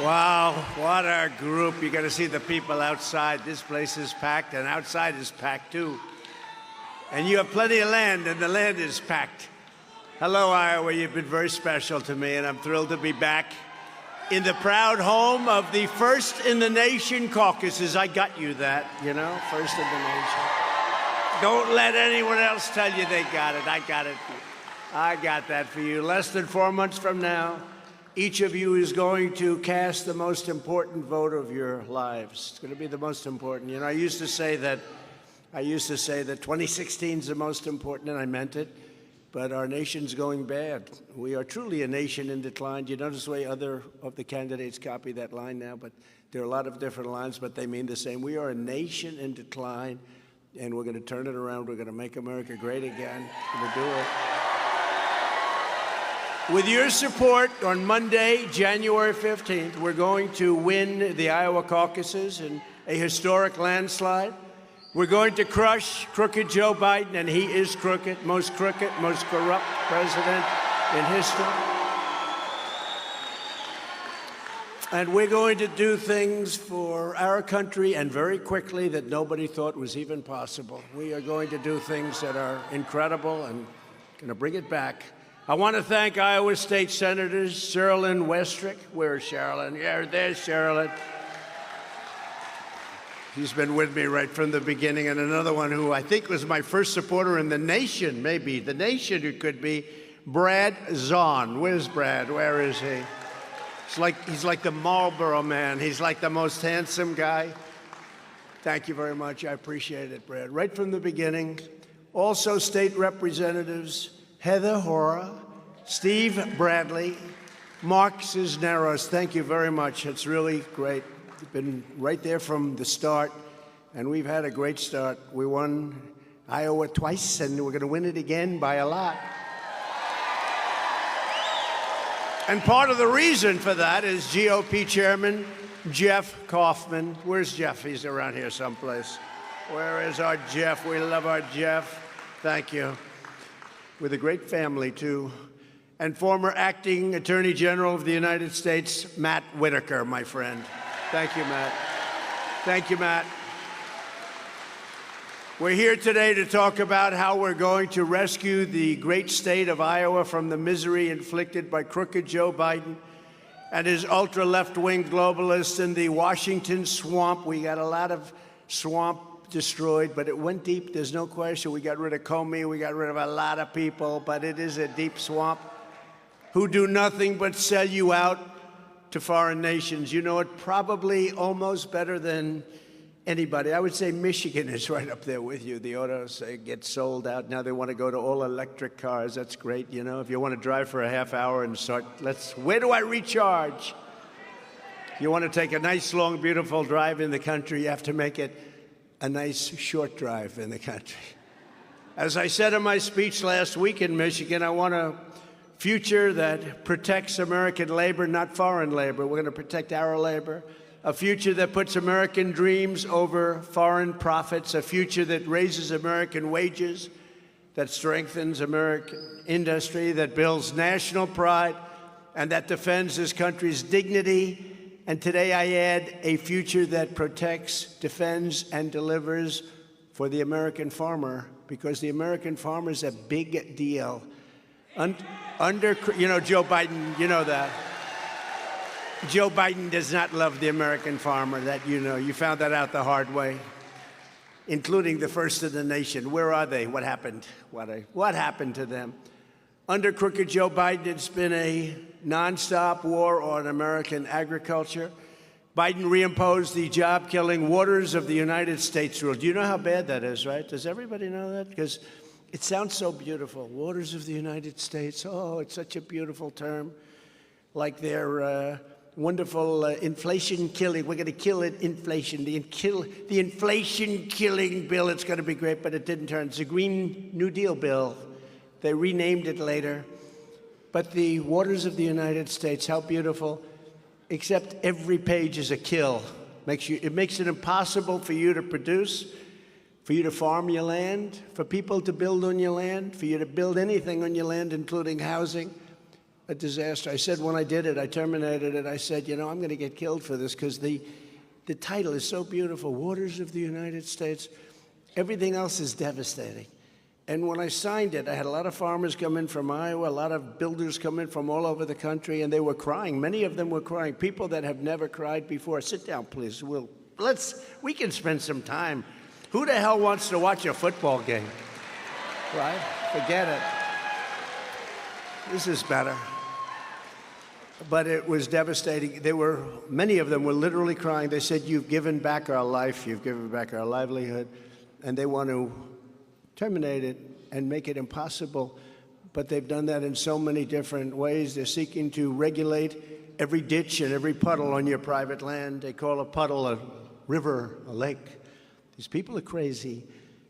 Wow, what a group. You got to see the people outside. This place is packed, and outside is packed too. And you have plenty of land, and the land is packed. Hello, Iowa. You've been very special to me, and I'm thrilled to be back in the proud home of the first in the nation caucuses. I got you that, first in the nation. Don't let anyone else tell you they got it. I got it. I got that for you. Less than 4 months from now, each of you is going to cast the most important vote of your lives. It's going to be the most important. I used to say that 2016 is the most important, and I meant it. But our nation's going bad. We are truly a nation in decline. You notice the way other of the candidates copy that line now, but there are a lot of different lines, but they mean the same. We are a nation in decline, and we're going to turn it around. We're going to make America great again. We're going to do it. With your support, on Monday, January 15th, we're going to win the Iowa caucuses in a historic landslide. We're going to crush crooked Joe Biden, and he is crooked, most corrupt president in history. And we're going to do things for our country, and very quickly, that nobody thought was even possible. We are going to do things that are incredible and going to bring it back. I want to thank Iowa State Senators Sherilyn Westrick. Where's Sherilyn? Yeah, there's Sherilyn. She's been with me right from the beginning. And another one who I think was my first supporter in the nation, maybe. The nation, it could be. Brad Zahn. Where's Brad? Where is he? He's like the Marlboro man. He's like the most handsome guy. Thank you very much. I appreciate it, Brad. Right from the beginning. Also, state representatives Heather Hora, Steve Bradley, Mark Cisneros. Thank you very much. It's really great. You've been right there from the start, and we've had a great start. We won Iowa twice, and we're going to win it again by a lot. And part of the reason for that is GOP Chairman Jeff Kaufman. Where's Jeff? He's around here someplace. Where is our Jeff? We love our Jeff. Thank you. With a great family, too. And former acting Attorney General of the United States, Matt Whitaker, my friend. Thank you, Matt. Thank you, Matt. We're here today to talk about how we're going to rescue the great state of Iowa from the misery inflicted by crooked Joe Biden and his ultra-left-wing globalists in the Washington swamp. We got a lot of swamp destroyed, but it went deep. There's no question. We got rid of Comey. We got rid of a lot of people, but it is a deep swamp who do nothing but sell you out to foreign nations. You know it probably almost better than anybody. I would say Michigan is right up there with you. The autos get sold out. Now they want to go to all electric cars. That's great. If you want to drive for a half hour and start, where do I recharge? You want to take a nice, long, beautiful drive in the country, you have to make it a nice short drive in the country. As I said in my speech last week in Michigan, I want a future that protects American labor, not foreign labor. We're going to protect our labor. A future that puts American dreams over foreign profits. A future that raises American wages, that strengthens American industry, that builds national pride, and that defends this country's dignity. And today I add a future that protects, defends, and delivers for the American farmer, because the American farmer is a big deal. Joe Biden, you know that. Joe Biden does not love the American farmer, that you know. You found that out the hard way, including the first in the nation. Where are they? What happened? What happened to them? Under crooked Joe Biden, it's been a nonstop war on American agriculture. Biden reimposed the job-killing Waters of the United States rule. Do you know how bad that is, right? Does everybody know that? Because it sounds so beautiful. Waters of the United States. Oh, it's such a beautiful term. Like their wonderful inflation killing. We're going to kill it, inflation. The inflation killing bill. It's going to be great, but it didn't turn. It's a Green New Deal bill. They renamed it later. But the waters of the United States, how beautiful. Except every page is a kill. It makes it impossible for you to produce, for you to farm your land, for people to build on your land, for you to build anything on your land, including housing. a disaster. I said when I did it, I terminated it, I said, I'm going to get killed for this because the title is so beautiful, Waters of the United States. Everything else is devastating. And when I signed it, I had a lot of farmers come in from Iowa, a lot of builders come in from all over the country, and they were crying. Many of them were crying, people that have never cried before. Sit down, please. We can spend some time. Who the hell wants to watch a football game? Right? Forget it. This is better. But it was devastating. Many of them were literally crying. They said, you've given back our life, you've given back our livelihood, and they want to terminate it and make it impossible. But they've done that in so many different ways. They're seeking to regulate every ditch and every puddle on your private land. They call a puddle a river, a lake. These people are crazy.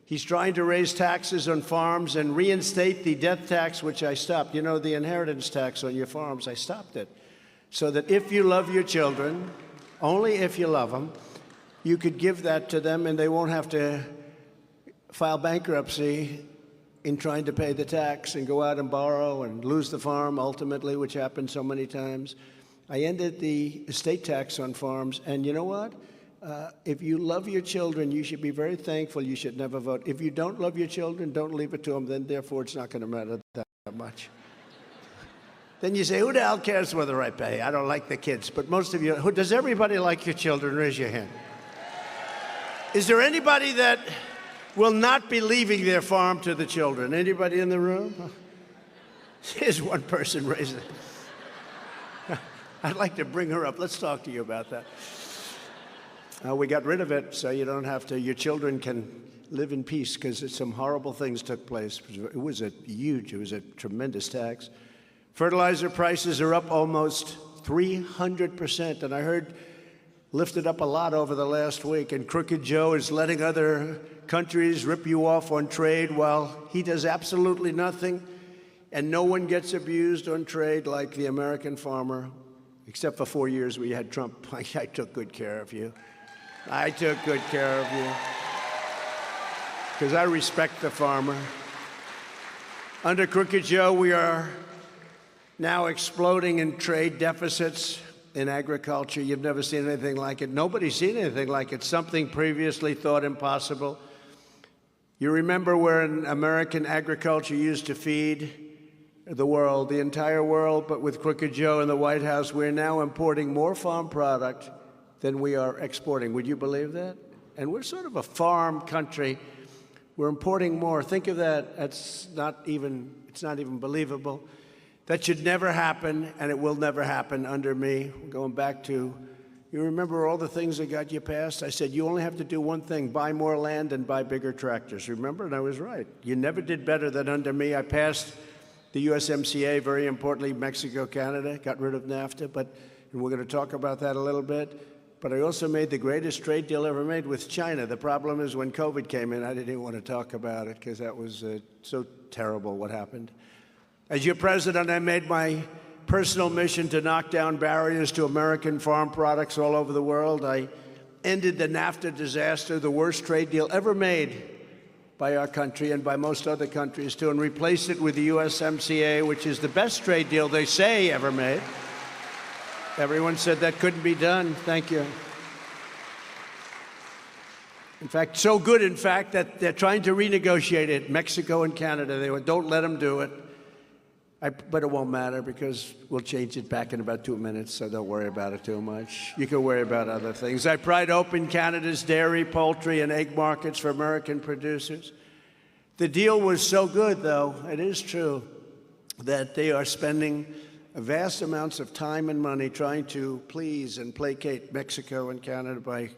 He's trying to raise taxes on farms and reinstate the death tax, which I stopped. The inheritance tax on your farms, I stopped it. So that if you love your children, only if you love them, you could give that to them and they won't have to file bankruptcy in trying to pay the tax and go out and borrow and lose the farm ultimately, which happens so many times. I ended the estate tax on farms, and you know what? If you love your children, you should be very thankful. You should never vote. If you don't love your children, don't leave it to them. Then, therefore, it's not going to matter that much. Then you say, who the hell cares whether I pay? I don't like the kids. But most of you, does everybody like your children? Raise your hand. Is there anybody that will not be leaving their farm to the children? Anybody in the room? Here's one person raising it. I'd like to bring her up. Let's talk to you about that. We got rid of it so you don't have to, your children can live in peace because some horrible things took place. It was a tremendous tax. Fertilizer prices are up almost 300%, and I heard lifted up a lot over the last week, and Crooked Joe is letting other countries rip you off on trade while he does absolutely nothing, and no one gets abused on trade like the American farmer, except for 4 years we had Trump. I took good care of you. I took good care of you because I respect the farmer. Under Crooked Joe, we are now exploding in trade deficits in agriculture. You've never seen anything like it. Nobody's seen anything like it. Something previously thought impossible. You remember when American agriculture used to feed the world, the entire world, but with Crooked Joe in the White House, we're now importing more farm product than we are exporting. Would you believe that? And we're sort of a farm country. We're importing more. Think of that. It's not even believable. That should never happen, and it will never happen under me. Going back to, you remember all the things that got you passed? I said, you only have to do one thing, buy more land and buy bigger tractors. Remember? And I was right. You never did better than under me. I passed the USMCA, very importantly, Mexico, Canada, got rid of NAFTA, and we're going to talk about that a little bit. But I also made the greatest trade deal ever made with China. The problem is when COVID came in, I didn't even want to talk about it because that was so terrible what happened. As your president, I made my personal mission to knock down barriers to American farm products all over the world. I ended the NAFTA disaster, the worst trade deal ever made by our country and by most other countries, too, and replaced it with the USMCA, which is the best trade deal they say ever made. Everyone said that couldn't be done. Thank you. In fact, so good, in fact, that they're trying to renegotiate it. Mexico and Canada, they don't let them do it. But it won't matter because we'll change it back in about 2 minutes, so don't worry about it too much. You can worry about other things. I pried open Canada's dairy, poultry, and egg markets for American producers. The deal was so good, though, it is true, that they are spending vast amounts of time and money trying to please and placate Mexico and Canada by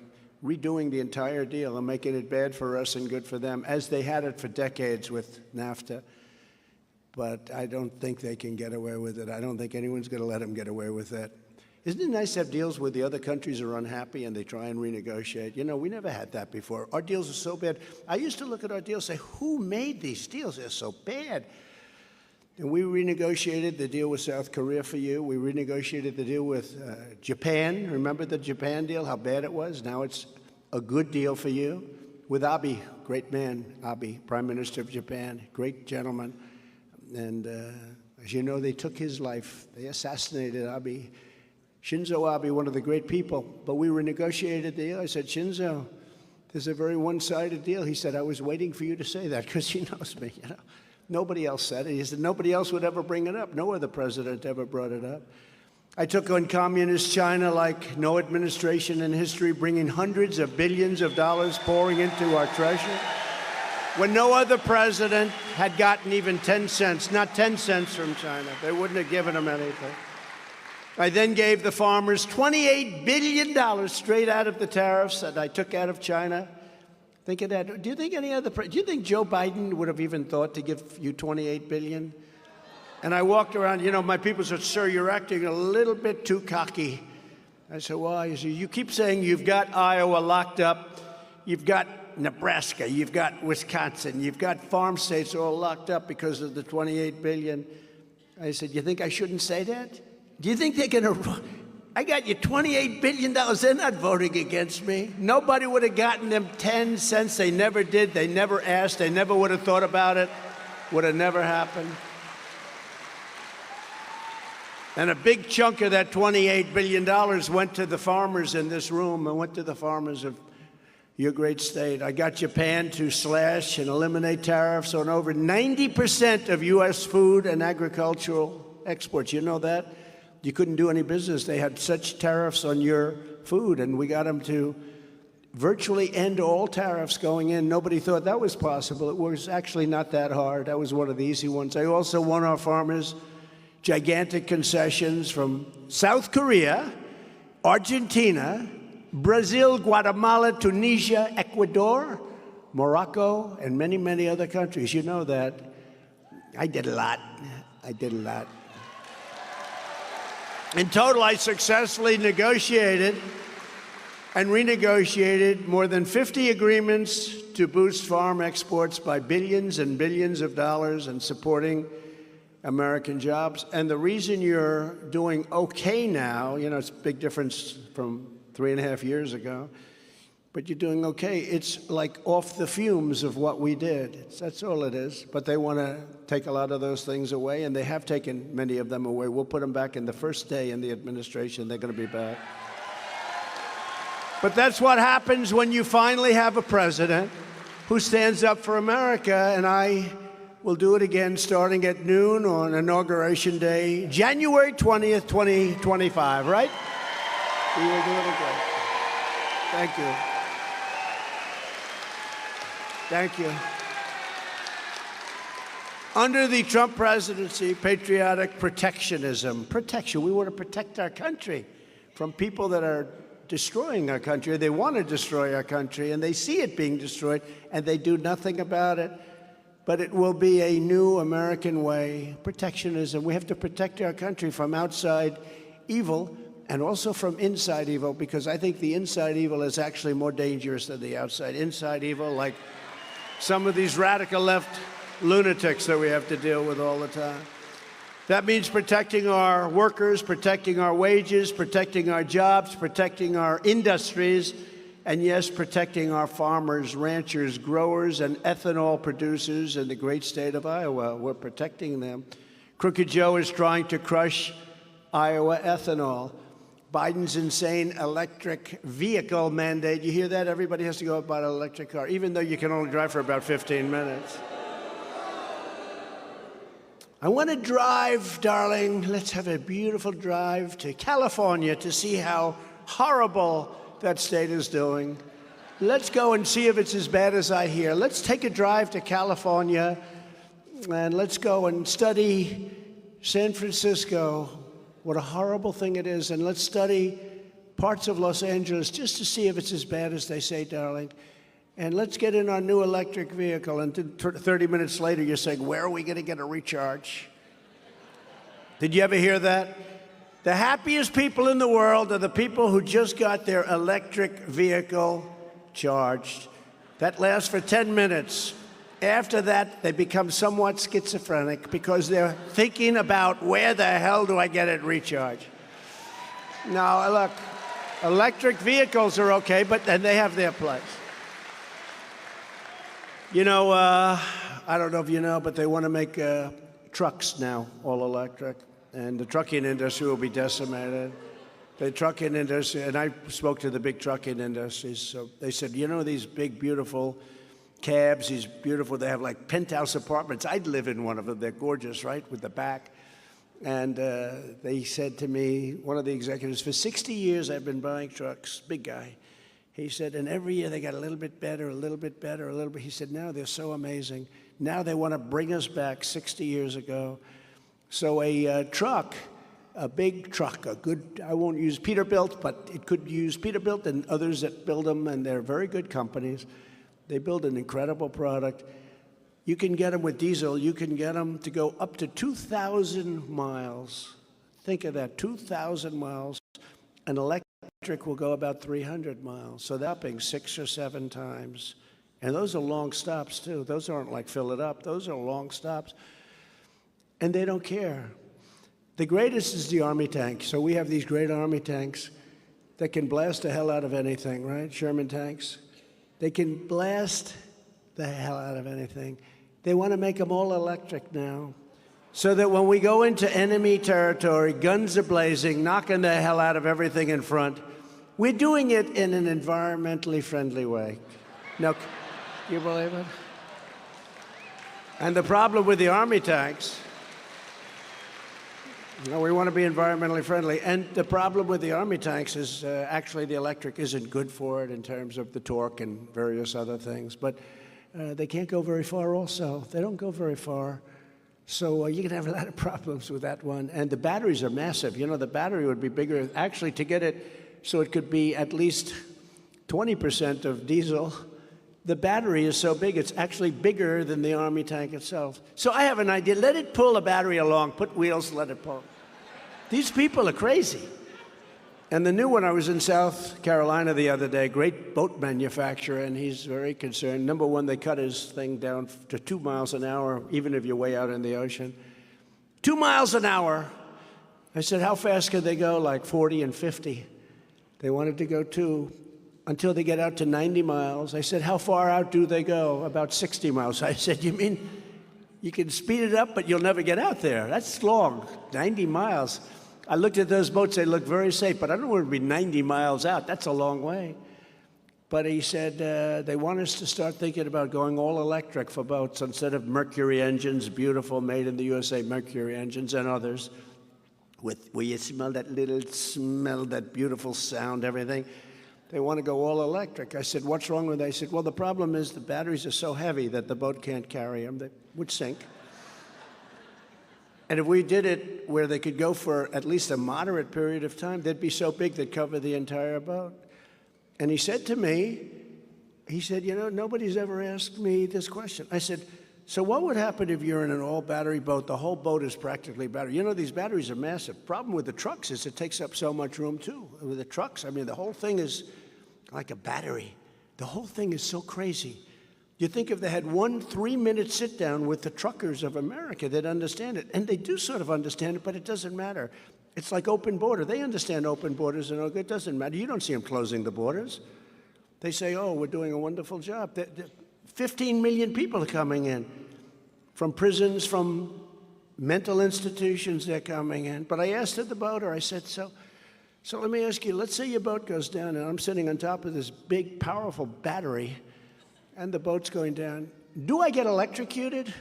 redoing the entire deal and making it bad for us and good for them, as they had it for decades with NAFTA. But I don't think they can get away with it. I don't think anyone's going to let them get away with it. Isn't it nice to have deals where the other countries are unhappy and they try and renegotiate? You know, we never had that before. Our deals are so bad. I used to look at our deals and say, who made these deals? They're so bad. And we renegotiated the deal with South Korea for you. We renegotiated the deal with Japan. Remember the Japan deal, how bad it was? Now it's a good deal for you. With Abe, great man, Abe, Prime Minister of Japan, great gentleman. And As you know, they took his life. They assassinated Abe. Shinzo Abe, one of the great people. But we renegotiated the deal. I said, Shinzo, this is a very one-sided deal. He said, I was waiting for you to say that because he knows me. You know, nobody else said it. He said, nobody else would ever bring it up. No other president ever brought it up. I took on communist China like no administration in history, bringing hundreds of billions of dollars pouring into our treasury. When no other president had gotten even 10 cents, not 10 cents from China. They wouldn't have given them anything. I then gave the farmers $28 billion straight out of the tariffs that I took out of China. Think of that. Do you think do you think Joe Biden would have even thought to give you $28 billion? And I walked around, you know, my people said, sir, you're acting a little bit too cocky. I said, why? He said, you keep saying you've got Iowa locked up, you've got Nebraska, you've got Wisconsin, you've got farm states all locked up because of the $28 billion. I said, you think I shouldn't say that? Do you think they're going to... I got you $28 billion. They're not voting against me. Nobody would have gotten them 10 cents. They never did. They never asked. They never would have thought about it. Would have never happened. And a big chunk of that $28 billion went to the farmers in this room and went to the farmers of your great state. I got Japan to slash and eliminate tariffs on over 90% of U.S. food and agricultural exports. You know that? You couldn't do any business. They had such tariffs on your food, and we got them to virtually end all tariffs going in. Nobody thought that was possible. It was actually not that hard. That was one of the easy ones. I also won our farmers gigantic concessions from South Korea, Argentina, Brazil, Guatemala, Tunisia, Ecuador, Morocco, and many, many other countries. You know that. I did a lot. I did a lot. In total, I successfully negotiated and renegotiated more than 50 agreements to boost farm exports by billions and billions of dollars and supporting American jobs. And the reason you're doing okay now, you know, it's a big difference from 3.5 years ago, but you're doing okay. It's like off the fumes of what we did. That's all it is. But they want to take a lot of those things away, and they have taken many of them away. We'll put them back in the first day in the administration. They're going to be back. But that's what happens when you finally have a president who stands up for America, and I will do it again starting at noon on Inauguration Day, January 20th, 2025, right? We will do it again. Thank you. Thank you. Under the Trump presidency, patriotic protectionism, protection, we want to protect our country from people that are destroying our country. They want to destroy our country, and they see it being destroyed, and they do nothing about it. But it will be a new American way, protectionism. We have to protect our country from outside evil and also from inside evil, because I think the inside evil is actually more dangerous than the outside. Inside evil, like some of these radical left lunatics that we have to deal with all the time. That means protecting our workers, protecting our wages, protecting our jobs, protecting our industries, and yes, protecting our farmers, ranchers, growers, and ethanol producers in the great state of Iowa. We're protecting them. Crooked Joe is trying to crush Iowa ethanol. Biden's insane electric vehicle mandate. You hear that? Everybody has to go buy an electric car, even though you can only drive for about 15 minutes. I want to drive, darling. Let's have a beautiful drive to California to see how horrible that state is doing. Let's go and see if it's as bad as I hear. Let's take a drive to California, and let's go and study San Francisco, what a horrible thing it is, and let's study parts of Los Angeles just to see if it's as bad as they say, darling. And let's get in our new electric vehicle, and 30 minutes later you're saying, where are we going to get a recharge? Did you ever hear that? The happiest people in the world are the people who just got their electric vehicle charged. That lasts for 10 minutes. After that, they become somewhat schizophrenic because they're thinking about where the hell do I get it recharged? Now, look, electric vehicles are okay, but then they have their place. You know, I don't know if you know, but they want to make trucks now, all electric, and the trucking industry will be decimated. The trucking industry, and I spoke to the big trucking industries, so they said, you know, these big, beautiful cabs, these beautiful, they have like penthouse apartments. I'd live in one of them. They're gorgeous, right, with the back. And they said to me, one of the executives, for 60 years I've been buying trucks, big guy. He said, and every year they got a little bit better, a little bit better, a little bit. He said, now they're so amazing. Now they want to bring us back 60 years ago. So a truck, a big truck, a good, I won't use Peterbilt, but it could use Peterbilt and others that build them, and they're very good companies. They build an incredible product. You can get them with diesel. You can get them to go up to 2,000 miles. Think of that, 2,000 miles. An electric will go about 300 miles. So that's upping 6 or 7 times. And those are long stops, too. Those aren't like fill it up. Those are long stops. And they don't care. The greatest is the Army tank. So we have these great Army tanks that can blast the hell out of anything, right? Sherman tanks. They can blast the hell out of anything. They want to make them all electric now, so that when we go into enemy territory, guns are blazing, knocking the hell out of everything in front, we're doing it in an environmentally friendly way. Now, can you believe it? And the problem with the Army tanks, you know, we want to be environmentally friendly. And the problem with the Army tanks is actually the electric isn't good for it in terms of the torque and various other things. But they can't go very far also. They don't go very far. So you can have a lot of problems with that one. And the batteries are massive. You know, the battery would be bigger. Actually, to get it so it could be at least 20% of diesel, the battery is so big, it's actually bigger than the Army tank itself. So I have an idea. Let it pull a battery along. Put wheels, let it pull. These people are crazy. And the new one, I was in South Carolina the other day, great boat manufacturer, and he's very concerned. Number one, they cut his thing down to 2 miles an hour, even if you're way out in the ocean. 2 miles an hour. I said, how fast could they go? Like 40 and 50. They wanted to go 2 until they get out to 90 miles. I said, how far out do they go? About 60 miles. I said, you mean you can speed it up, but you'll never get out there? That's long, 90 miles. I looked at those boats, they looked very safe, but I don't want to be 90 miles out. That's a long way. But he said they want us to start thinking about going all electric for boats instead of Mercury engines, beautiful, made in the USA Mercury engines and others, where you smell that little smell, that beautiful sound, everything. They want to go all electric. I said, what's wrong with that? They said, well, the problem is the batteries are so heavy that the boat can't carry them. They would sink. And if we did it where they could go for at least a moderate period of time, they'd be so big they'd cover the entire boat. And he said to me, he said, you know, nobody's ever asked me this question. I said, so what would happen if you're in an all-battery boat? The whole boat is practically battery. You know, these batteries are massive. Problem with the trucks is it takes up so much room, too. With the trucks, I mean, the whole thing is like a battery. The whole thing is so crazy. You think if they had 1 3-minute sit-down with the truckers of America, they'd understand it. And they do sort of understand it, but it doesn't matter. It's like open border. They understand open borders, and it doesn't matter. You don't see them closing the borders. They say, oh, we're doing a wonderful job. 15 million people are coming in. From prisons, from mental institutions, they're coming in. But I asked the boater, I said, so let me ask you, let's say your boat goes down, and I'm sitting on top of this big, powerful battery, and the boat's going down. Do I get electrocuted?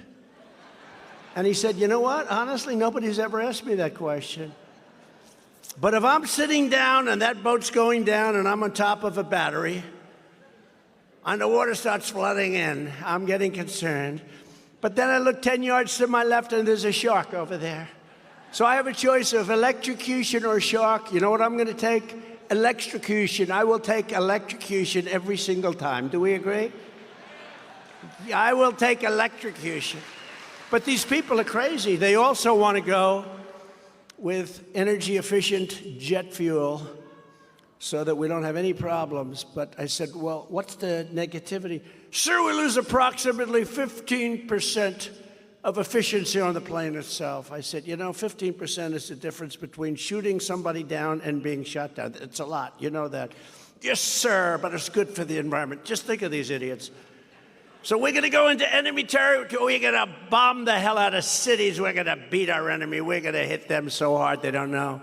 And he said, you know what? Honestly, nobody's ever asked me that question. But if I'm sitting down and that boat's going down and I'm on top of a battery, and the water starts flooding in, I'm getting concerned. But then I look 10 yards to my left and there's a shark over there. So I have a choice of electrocution or shark. You know what I'm going to take? Electrocution. I will take electrocution every single time. Do we agree? I will take electrocution. But these people are crazy. They also want to go with energy-efficient jet fuel so that we don't have any problems. But I said, well, what's the negativity? Sir, we lose approximately 15% of efficiency on the plane itself. I said, you know, 15% is the difference between shooting somebody down and being shot down. It's a lot. You know that. Yes, sir, but it's good for the environment. Just think of these idiots. So we're going to go into enemy territory. We're going to bomb the hell out of cities. We're going to beat our enemy. We're going to hit them so hard they don't know.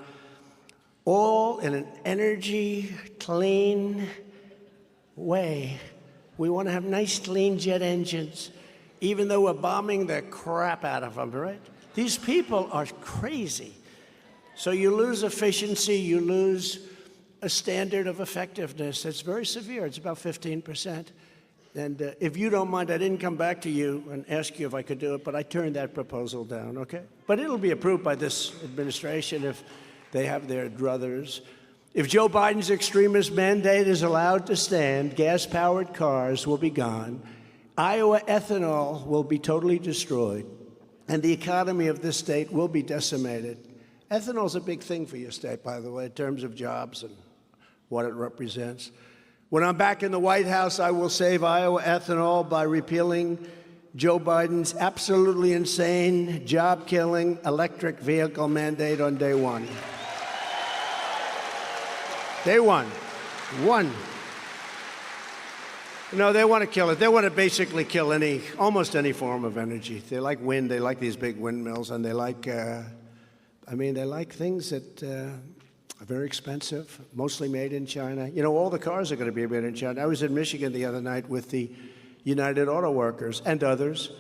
All in an energy, clean way. We want to have nice, clean jet engines, even though we're bombing the crap out of them, right? These people are crazy. So you lose efficiency, you lose a standard of effectiveness that's very severe. It's about 15%. And if you don't mind, I didn't come back to you and ask you if I could do it, but I turned that proposal down, okay? But it'll be approved by this administration if they have their druthers. If Joe Biden's extremist mandate is allowed to stand, gas-powered cars will be gone, Iowa ethanol will be totally destroyed, and the economy of this state will be decimated. Ethanol is a big thing for your state, by the way, in terms of jobs and what it represents. When I'm back in the White House, I will save Iowa ethanol by repealing Joe Biden's absolutely insane, job-killing electric vehicle mandate on day one. Day one. One. You know, they want to kill it. They want to basically kill almost any form of energy. They like wind. They like these big windmills, and they like, they like things that are very expensive, mostly made in China. You know, all the cars are going to be made in China. I was in Michigan the other night with the United Auto Workers and others,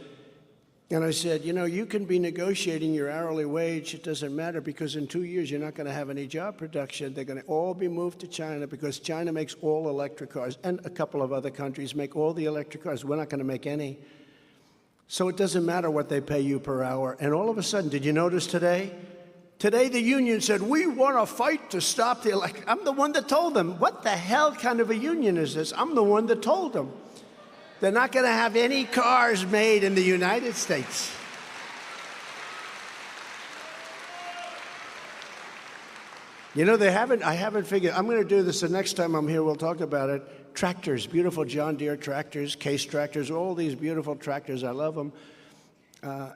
and I said, you know, you can be negotiating your hourly wage. It doesn't matter, because in 2 years you're not going to have any job production. They're going to all be moved to China, because China makes all electric cars, and a couple of other countries make all the electric cars. We're not going to make any. So it doesn't matter what they pay you per hour. And all of a sudden, did you notice today? Today, the union said, we want to fight to stop the election. I'm the one that told them. What the hell kind of a union is this? I'm the one that told them. They're not going to have any cars made in the United States. You know, I haven't figured. I'm going to do this the next time I'm here. We'll talk about it. Tractors, beautiful John Deere tractors, Case tractors, all these beautiful tractors. I love them.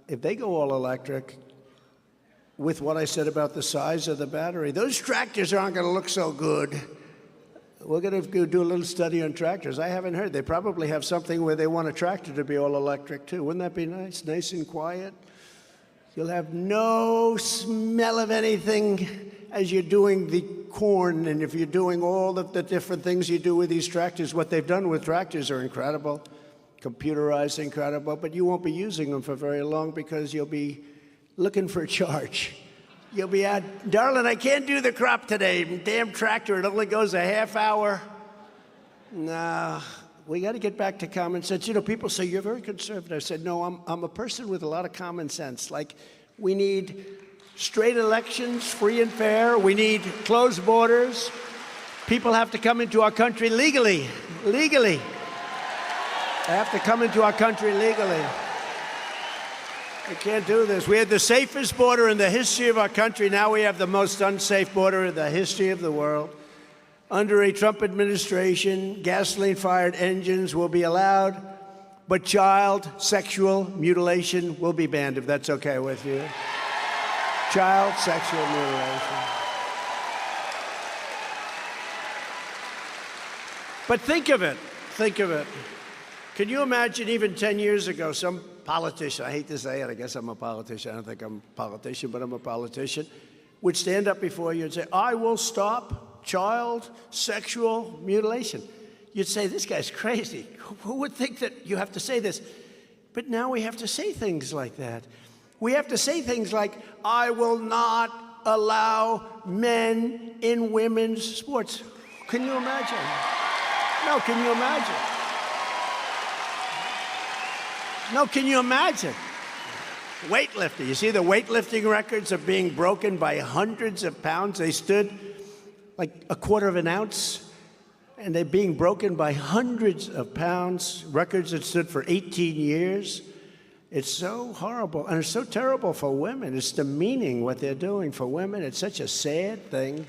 If they go all electric, with what I said about the size of the battery, those tractors aren't going to look so good. We're going to do a little study on tractors. I haven't heard. They probably have something where they want a tractor to be all electric, too. Wouldn't that be nice? Nice and quiet. You'll have no smell of anything as you're doing the corn, and if you're doing all of the different things you do with these tractors. What they've done with tractors are incredible, computerized, incredible, but you won't be using them for very long, because you'll be looking for a charge. You'll be out, darling, I can't do the crop today. Damn tractor, it only goes a half hour. No, we got to get back to common sense. You know, people say, you're very conservative. I said, no, I'm a person with a lot of common sense. Like, we need straight elections, free and fair. We need closed borders. People have to come into our country legally. Legally. They have to come into our country legally. We can't do this. We had the safest border in the history of our country. Now we have the most unsafe border in the history of the world. Under a Trump administration, gasoline-fired engines will be allowed, but child sexual mutilation will be banned, if that's okay with you. Child sexual mutilation. But think of it. Think of it. Can you imagine even 10 years ago, some politician, I hate to say it, I guess I'm a politician, I don't think I'm a politician, but I'm a politician, would stand up before you and say, I will stop child sexual mutilation. You'd say, this guy's crazy. Who would think that you have to say this? But now we have to say things like that. We have to say things like, I will not allow men in women's sports. Can you imagine? No, can you imagine? No, can you imagine? Weightlifting. You see the weightlifting records are being broken by hundreds of pounds. They stood like a quarter of an ounce, and they're being broken by hundreds of pounds, records that stood for 18 years. It's so horrible, and it's so terrible for women. It's demeaning what they're doing for women. It's such a sad thing.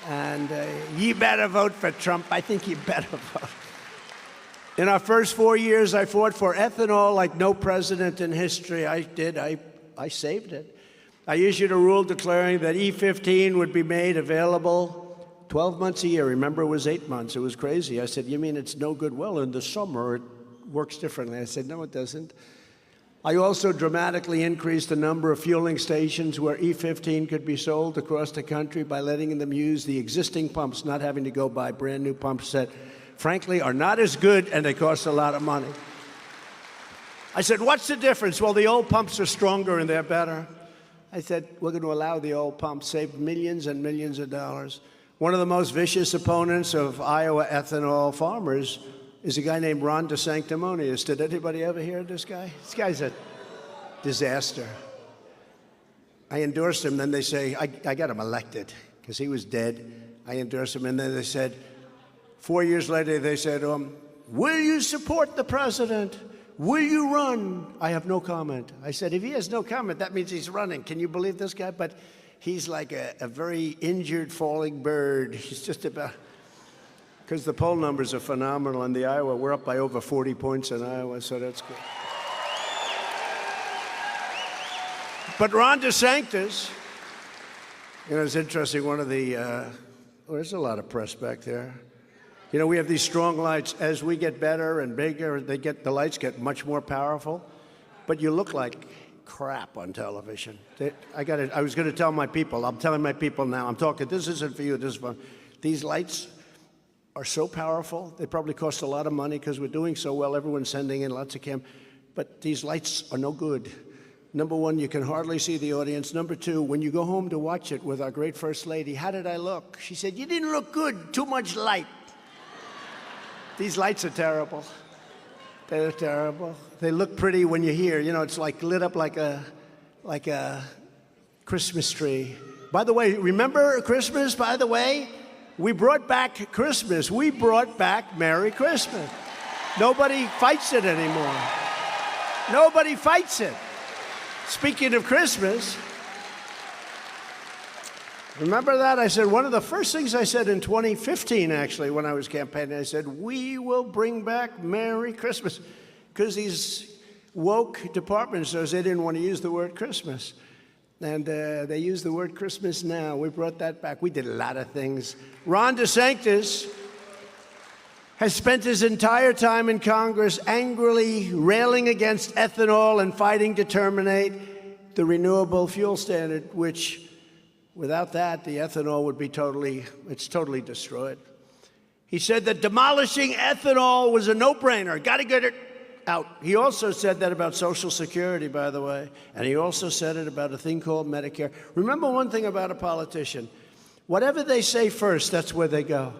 And you better vote for Trump. I think you better vote. In our first 4 years, I fought for ethanol like no president in history. I did. I saved it. I issued a rule declaring that E15 would be made available 12 months a year. Remember, it was 8 months. It was crazy. I said, you mean it's no good? Well, in the summer, it works differently. I said, no, it doesn't. I also dramatically increased the number of fueling stations where E15 could be sold across the country by letting them use the existing pumps, not having to go buy brand new pumps that, frankly, are not as good and they cost a lot of money. I said, what's the difference? Well, the old pumps are stronger and they're better. I said, we're going to allow the old pumps, save millions and millions of dollars. One of the most vicious opponents of Iowa ethanol farmers is a guy named Ron DeSanctimonious. Did anybody ever hear of this guy? This guy's a disaster. I endorsed him, then they say, I got him elected because he was dead. I endorsed him, and then they said, 4 years later, they said, will you support the president? Will you run? I have no comment. I said, if he has no comment, that means he's running. Can you believe this guy? But he's like a very injured falling bird. He's just about... Because the poll numbers are phenomenal in the Iowa. We're up by over 40 points in Iowa, so that's good. But Ron DeSantis, you know, it's interesting, one of the, there's a lot of press back there. You know, we have these strong lights. As we get better and bigger, the lights get much more powerful, but you look like crap on television. I was going to tell my people, I'm telling my people now, I'm talking, this isn't for you, this is for, these lights are so powerful. They probably cost a lot of money because we're doing so well. Everyone's sending in lots of but these lights are no good. Number one, you can hardly see the audience. Number two, when you go home to watch it with our great First Lady, how did I look? She said, you didn't look good, too much light. These lights are terrible. They're terrible. They look pretty when you're here. You know, it's like lit up like a Christmas tree. By the way, remember Christmas, by the way? We brought back Christmas. We brought back Merry Christmas. Nobody fights it anymore. Nobody fights it. Speaking of Christmas, remember that? I said, one of the first things I said in 2015, actually, when I was campaigning, I said, we will bring back Merry Christmas. Because these woke department stores, they didn't want to use the word Christmas. And they use the word Christmas now. We brought that back. We did a lot of things. Ron DeSantis has spent his entire time in Congress angrily railing against ethanol and fighting to terminate the renewable fuel standard, which without that, the ethanol would be totally destroyed. He said that demolishing ethanol was a no-brainer. Got to get it out. He also said that about Social Security, by the way, and he also said it about a thing called Medicare. Remember one thing about a politician. Whatever they say first, that's where they go.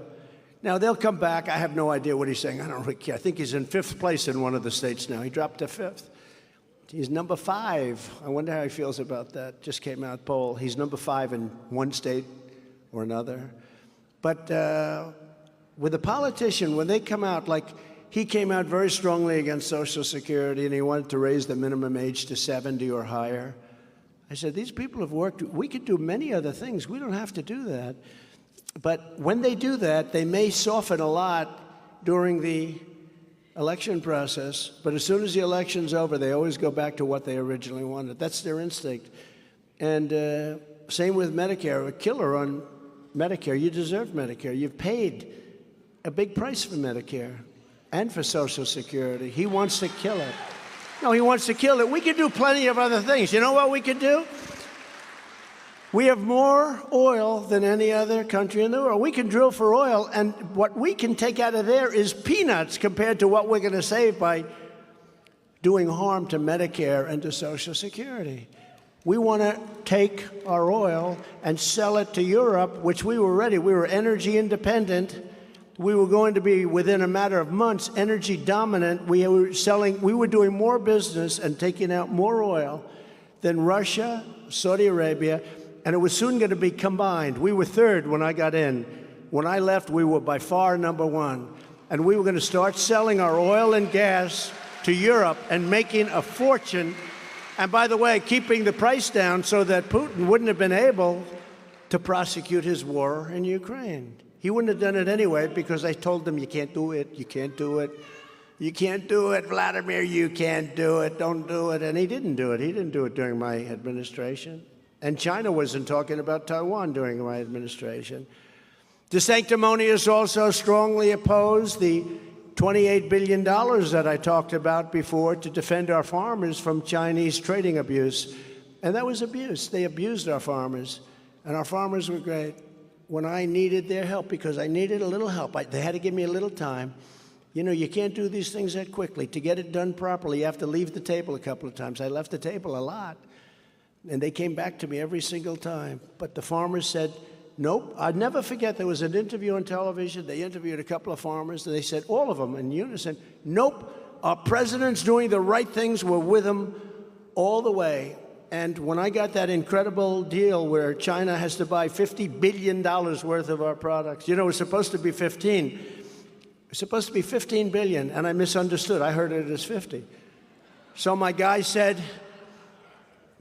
Now, they'll come back. I have no idea what he's saying. I don't really care. I think he's in 5th place in one of the states now. He dropped to 5th. He's number 5. I wonder how he feels about that. Just came out poll. He's number 5 in one state or another. But with a politician, when they come out, like he came out very strongly against Social Security, and he wanted to raise the minimum age to 70 or higher. I said, these people have worked. We could do many other things. We don't have to do that. But when they do that, they may soften a lot during the election process. But as soon as the election's over, they always go back to what they originally wanted. That's their instinct. And same with Medicare. A killer on Medicare. You deserve Medicare. You've paid a big price for Medicare and for Social Security. He wants to kill it. No, he wants to kill it. We could do plenty of other things. You know what we could do? We have more oil than any other country in the world. We can drill for oil, and what we can take out of there is peanuts compared to what we're going to save by doing harm to Medicare and to Social Security. We want to take our oil and sell it to Europe, which we were ready. We were energy independent. We were going to be, within a matter of months, energy dominant. We were doing more business and taking out more oil than Russia, Saudi Arabia, and it was soon going to be combined. We were 3rd when I got in. When I left, we were by far number 1. And we were going to start selling our oil and gas to Europe and making a fortune. And by the way, keeping the price down so that Putin wouldn't have been able to prosecute his war in Ukraine. He wouldn't have done it anyway because I told him, you can't do it, you can't do it. You can't do it, Vladimir, you can't do it, don't do it. And he didn't do it. He didn't do it during my administration. And China wasn't talking about Taiwan during my administration. DeSanctimonious also strongly opposed the $28 billion that I talked about before to defend our farmers from Chinese trading abuse. And that was abuse. They abused our farmers, and our farmers were great. When I needed their help, because I needed a little help, they had to give me a little time. You know, you can't do these things that quickly. To get it done properly, you have to leave the table a couple of times. I left the table a lot, and they came back to me every single time. But the farmers said, nope. I'd never forget, there was an interview on television. They interviewed a couple of farmers, and they said, all of them in unison, nope, our president's doing the right things. We're with him all the way. And when I got that incredible deal where China has to buy $50 billion worth of our products, you know, it's supposed to be 15. It's supposed to be 15 billion, and I misunderstood. I heard it as 50. So my guy said,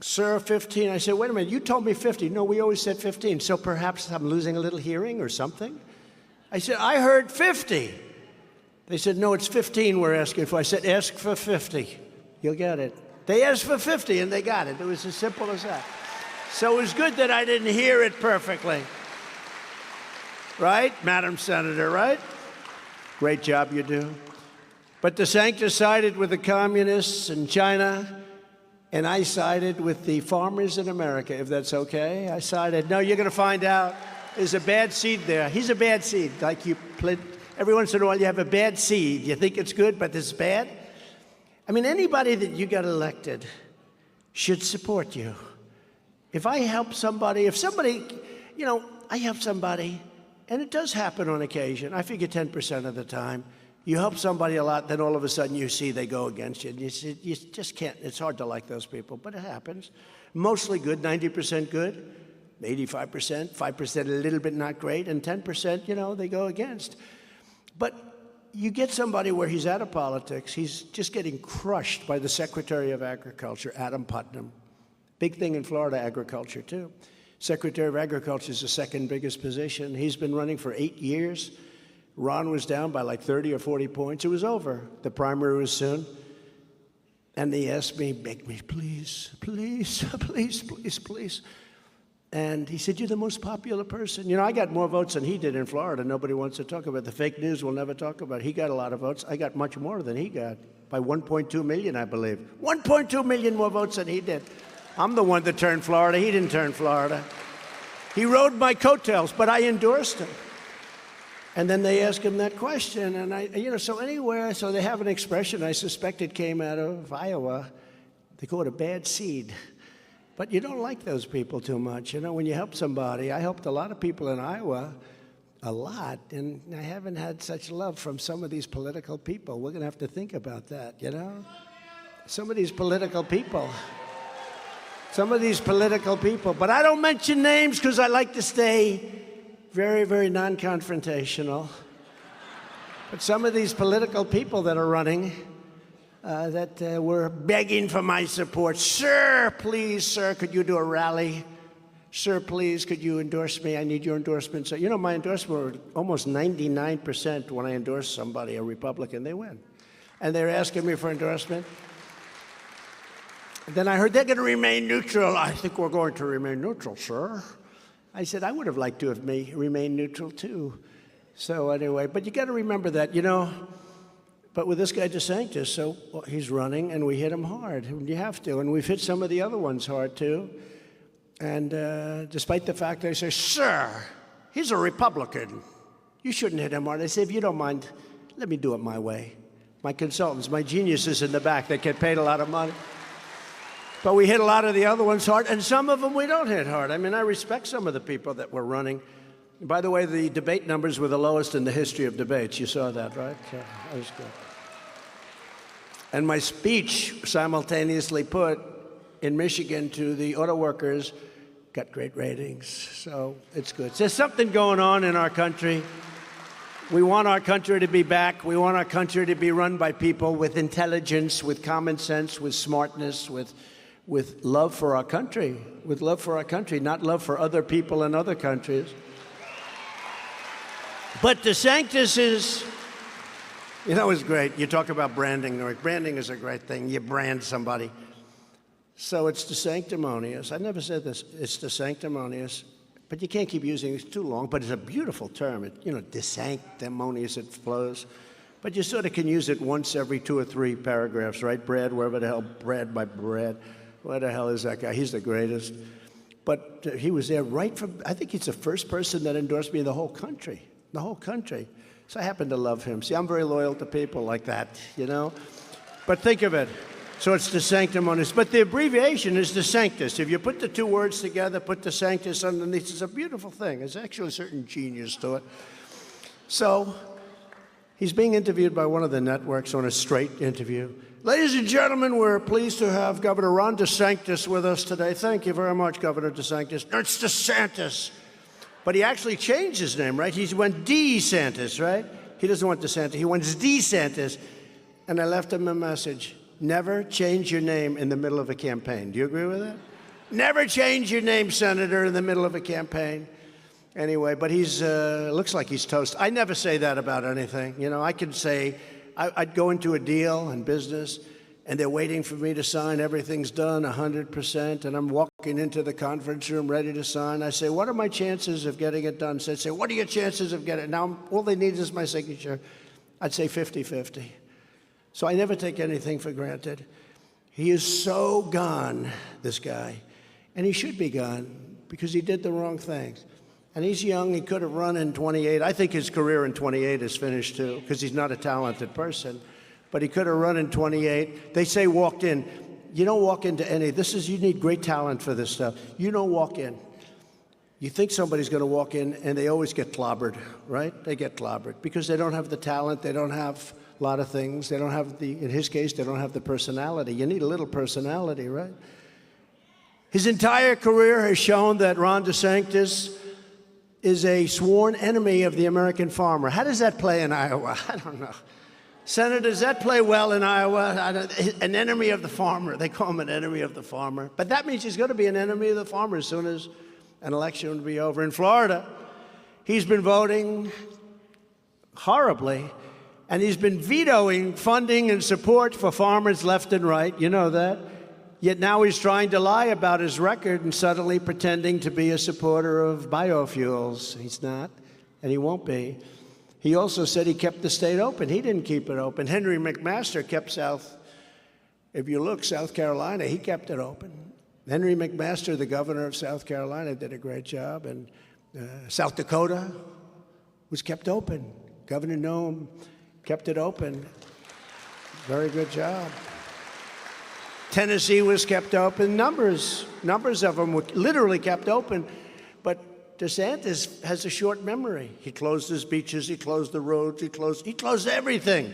sir, 15. I said, wait a minute, you told me 50. No, we always said 15. So perhaps I'm losing a little hearing or something? I said, I heard 50. They said, no, it's 15 we're asking for. I said, ask for 50. You'll get it. They asked for 50, and they got it. It was as simple as that. So it was good that I didn't hear it perfectly. Right, Madam Senator, right? Great job you do. But DeSantis sided with the communists in China, and I sided with the farmers in America, if that's okay. I sided, no, you're going to find out. There's a bad seed there. He's a bad seed. Like you, every once in a while you have a bad seed. You think it's good, but it's bad. I mean, anybody that you got elected should support you. If I help somebody, if somebody, you know, I help somebody, and it does happen on occasion. I figure 10% of the time. You help somebody a lot, then all of a sudden you see they go against you. And you just can't, it's hard to like those people, but it happens. Mostly good, 90% good, 85%, 5% a little bit not great, and 10%, you know, they go against. But you get somebody where he's out of politics, he's just getting crushed by the Secretary of Agriculture, Adam Putnam. Big thing in Florida, agriculture too. Secretary of Agriculture is the second biggest position. He's been running for 8 years. Ron was down by like 30 or 40 points. It was over. The primary was soon. And he asked me, begged me, please, please, please, please, please. And he said, you're the most popular person. You know, I got more votes than he did in Florida. Nobody wants to talk about it. The fake news will never talk about it. He got a lot of votes. I got much more than he got, by 1.2 million, I believe. 1.2 million more votes than he did. I'm the one that turned Florida. He didn't turn Florida. He rode my coattails, but I endorsed him. And then they asked him that question, and so they have an expression, I suspect it came out of Iowa. They call it a bad seed. But you don't like those people too much. You know, when you help somebody, I helped a lot of people in Iowa, a lot, and I haven't had such love from some of these political people. We're going to have to think about that, you know? Some of these political people. But I don't mention names because I like to stay very, very non-confrontational. But some of these political people that are running, that were begging for my support. Sir, please, sir, could you do a rally? Sir, please, could you endorse me? I need your endorsement. So, you know, my endorsement were almost 99% when I endorse somebody, a Republican, they win. And they're asking me for endorsement. And then I heard they're going to remain neutral. I think we're going to remain neutral, sir. I said, I would have liked to have remained neutral, too. So anyway, but you got to remember that, you know. But with this guy DeSantis, so he's running, and we hit him hard. And you have to. And we've hit some of the other ones hard, too. And despite the fact they say, sir, he's a Republican. You shouldn't hit him hard. I say, if you don't mind, let me do it my way. My consultants, my geniuses in the back, they get paid a lot of money. But we hit a lot of the other ones hard, and some of them we don't hit hard. I mean, I respect some of the people that were running. By the way, the debate numbers were the lowest in the history of debates. You saw that, right? So that was good. And my speech, simultaneously put in Michigan to the auto workers, got great ratings. So it's good. There's something going on in our country. We want our country to be back. We want our country to be run by people with intelligence, with common sense, with smartness, with love for our country, not love for other people in other countries. But DeSantis is, you know, is great. You talk about branding. Branding is a great thing. You brand somebody. So it's DeSanctimonious. I never said this. It's DeSanctimonious. But you can't keep using it. It's too long. But it's a beautiful term. DeSanctimonious, it flows. but you sort of can use it once every 2 or 3 paragraphs, right? Brad, wherever the hell, Brad, my Brad. Where the hell is that guy? He's the greatest. But he was there right from, I think he's the first person that endorsed me in the whole country. The whole country. So I happen to love him. See, I'm very loyal to people like that, you know? But think of it. So it's the sanctimonious. But the abbreviation is the sanctus. If you put the 2 words together, put the sanctus underneath, it's a beautiful thing. There's actually a certain genius to it. So he's being interviewed by one of the networks on a straight interview. Ladies and gentlemen, we're pleased to have Governor Ron DeSantis with us today. Thank you very much, Governor DeSantis. No, it's DeSantis. But he actually changed his name, right? He went DeSantis, right? He doesn't want DeSantis. He wants DeSantis. And I left him a message. Never change your name in the middle of a campaign. Do you agree with that? Never change your name, Senator, in the middle of a campaign. Anyway, but he's looks like he's toast. I never say that about anything. You know, I could say, I'd go into a deal in business, and they're waiting for me to sign. Everything's done 100%, and I'm walking into the conference room ready to sign. I say, what are my chances of getting it done? So I'd say, what are your chances of getting it? Now, all they need is my signature. I'd say 50-50. So I never take anything for granted. He is so gone, this guy, and he should be gone because he did the wrong things. And he's young. He could have run in 28. I think his career in 28 is finished, too, because he's not a talented person. But he could have run in 28. They say walked in. You don't walk into any. You need great talent for this stuff. You don't walk in. You think somebody's going to walk in, and they always get clobbered, right? They get clobbered because they don't have the talent. They don't have a lot of things. They don't have in his case, they don't have the personality. You need a little personality, right? His entire career has shown that Ron DeSantis is a sworn enemy of the American farmer. How does that play in Iowa? I don't know. Senator, does that play well in Iowa? An enemy of the farmer. They call him an enemy of the farmer. But that means he's going to be an enemy of the farmer as soon as an election will be over. In Florida, he's been voting horribly, and he's been vetoing funding and support for farmers left and right. You know that. Yet now he's trying to lie about his record and suddenly pretending to be a supporter of biofuels. He's not, and he won't be. He also said he kept the state open. He didn't keep it open. Henry McMaster kept South Carolina, he kept it open. Henry McMaster, the governor of South Carolina, did a great job. And South Dakota was kept open. Governor Noem kept it open. Very good job. Tennessee was kept open. Numbers of them were literally kept open. But DeSantis has a short memory. He closed his beaches, he closed the roads, he closed everything.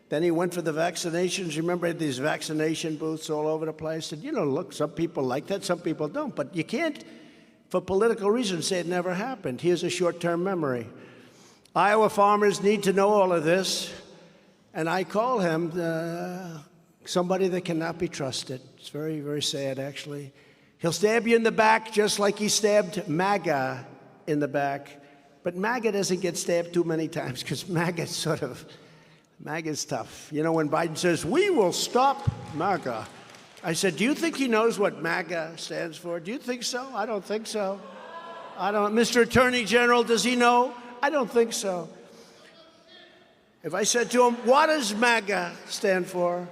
Then he went for the vaccinations. Remember these vaccination booths all over the place? And, you know, look, some people like that, some people don't. But you can't, for political reasons, say it never happened. He has a short-term memory. Iowa farmers need to know all of this. And I call him somebody that cannot be trusted. It's very, very sad, actually. He'll stab you in the back just like he stabbed MAGA in the back. But MAGA doesn't get stabbed too many times because MAGA's tough. You know, when Biden says, we will stop MAGA, I said, do you think he knows what MAGA stands for? Do you think so? I don't think so. Mr. Attorney General, does he know? I don't think so. If I said to him, what does MAGA stand for?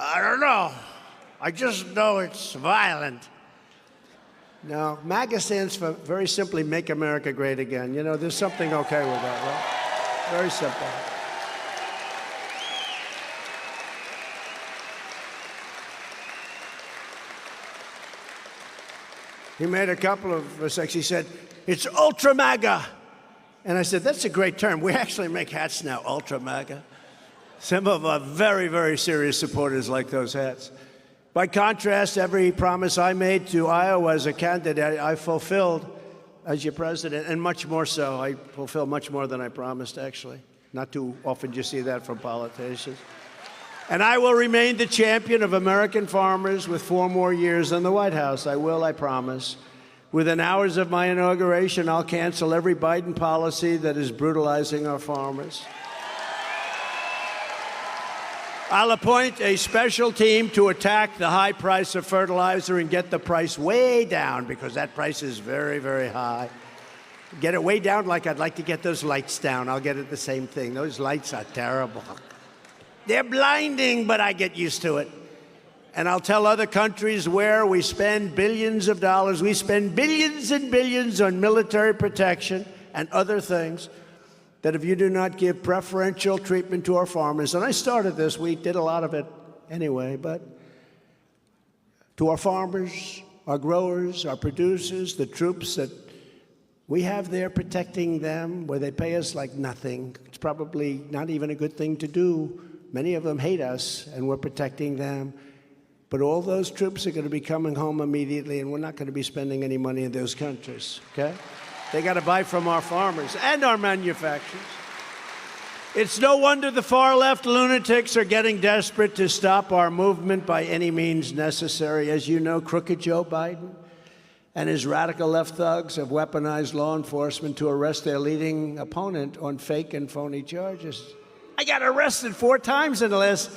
I don't know. I just know it's violent. No, MAGA stands for, very simply, Make America Great Again. You know, there's something okay with that, right? Very simple. He made a couple of mistakes. He said, it's Ultra MAGA. And I said, that's a great term. We actually make hats now, Ultra MAGA. Some of our very, very serious supporters like those hats. By contrast, every promise I made to Iowa as a candidate, I fulfilled as your president, and much more so. I fulfilled much more than I promised, actually. Not too often do you see that from politicians. And I will remain the champion of American farmers with 4 more years in the White House. I will, I promise. Within hours of my inauguration, I'll cancel every Biden policy that is brutalizing our farmers. I'll appoint a special team to attack the high price of fertilizer and get the price way down, because that price is very, very high. Get it way down like I'd like to get those lights down. I'll get it the same thing. Those lights are terrible. They're blinding, but I get used to it. And I'll tell other countries where we spend billions of dollars. We spend billions and billions on military protection and other things, that if you do not give preferential treatment to our farmers, and I started this, we did a lot of it anyway, but to our farmers, our growers, our producers, the troops that we have there protecting them, where they pay us like nothing. It's probably not even a good thing to do. Many of them hate us, and we're protecting them. But all those troops are going to be coming home immediately, and we're not going to be spending any money in those countries, okay? They got to buy from our farmers and our manufacturers. It's no wonder the far-left lunatics are getting desperate to stop our movement by any means necessary. As you know, crooked Joe Biden and his radical left thugs have weaponized law enforcement to arrest their leading opponent on fake and phony charges. I got arrested 4 times in the last...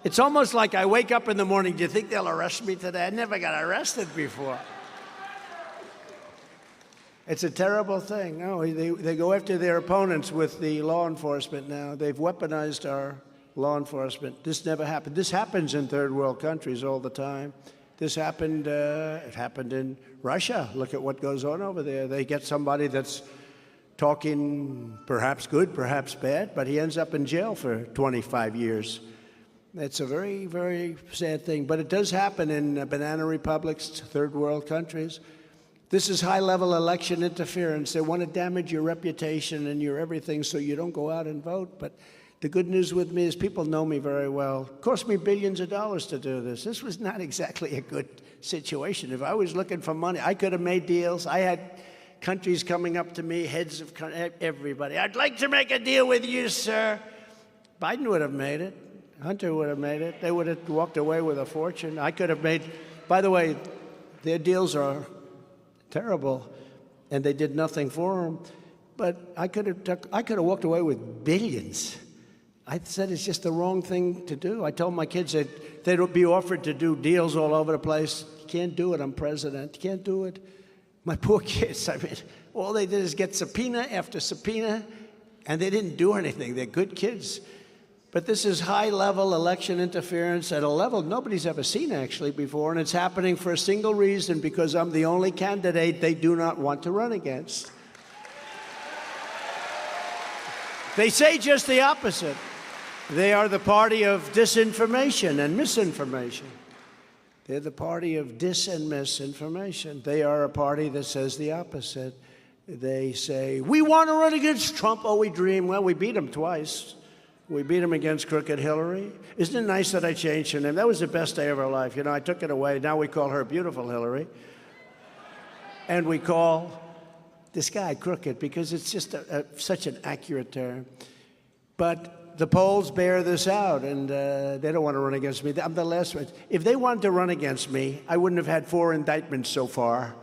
It's almost like I wake up in the morning, do you think they'll arrest me today? I never got arrested before. It's a terrible thing. No, they go after their opponents with the law enforcement now. They've weaponized our law enforcement. This never happened. This happens in third world countries all the time. This happened, it happened in Russia. Look at what goes on over there. They get somebody that's talking perhaps good, perhaps bad, but he ends up in jail for 25 years. It's a very, very sad thing. But it does happen in banana republics, third world countries. This is high-level election interference. They want to damage your reputation and your everything so you don't go out and vote. But the good news with me is people know me very well. It cost me billions of dollars to do this. This was not exactly a good situation. If I was looking for money, I could have made deals. I had countries coming up to me, heads of everybody. I'd like to make a deal with you, sir. Biden would have made it. Hunter would have made it. They would have walked away with a fortune. I could have made, by the way, their deals are terrible, and they did nothing for them. But I could have walked away with billions. I said it's just the wrong thing to do. I told my kids that they'd be offered to do deals all over the place. You can't do it. I'm president. You can't do it. My poor kids. I mean, all they did is get subpoena after subpoena, and they didn't do anything. They're good kids. But this is high-level election interference at a level nobody's ever seen, actually, before, and it's happening for a single reason, because I'm the only candidate they do not want to run against. They say just the opposite. They are the party of disinformation and misinformation. They're the party of dis and misinformation. They are a party that says the opposite. They say, we want to run against Trump. Oh, we dream. Well, we beat him twice. We beat him against crooked Hillary. Isn't it nice that I changed her name? That was the best day of her life. You know, I took it away. Now we call her Beautiful Hillary. And we call this guy crooked because it's just such an accurate term. But the polls bear this out, and they don't want to run against me. I'm the last one. If they wanted to run against me, I wouldn't have had 4 indictments so far.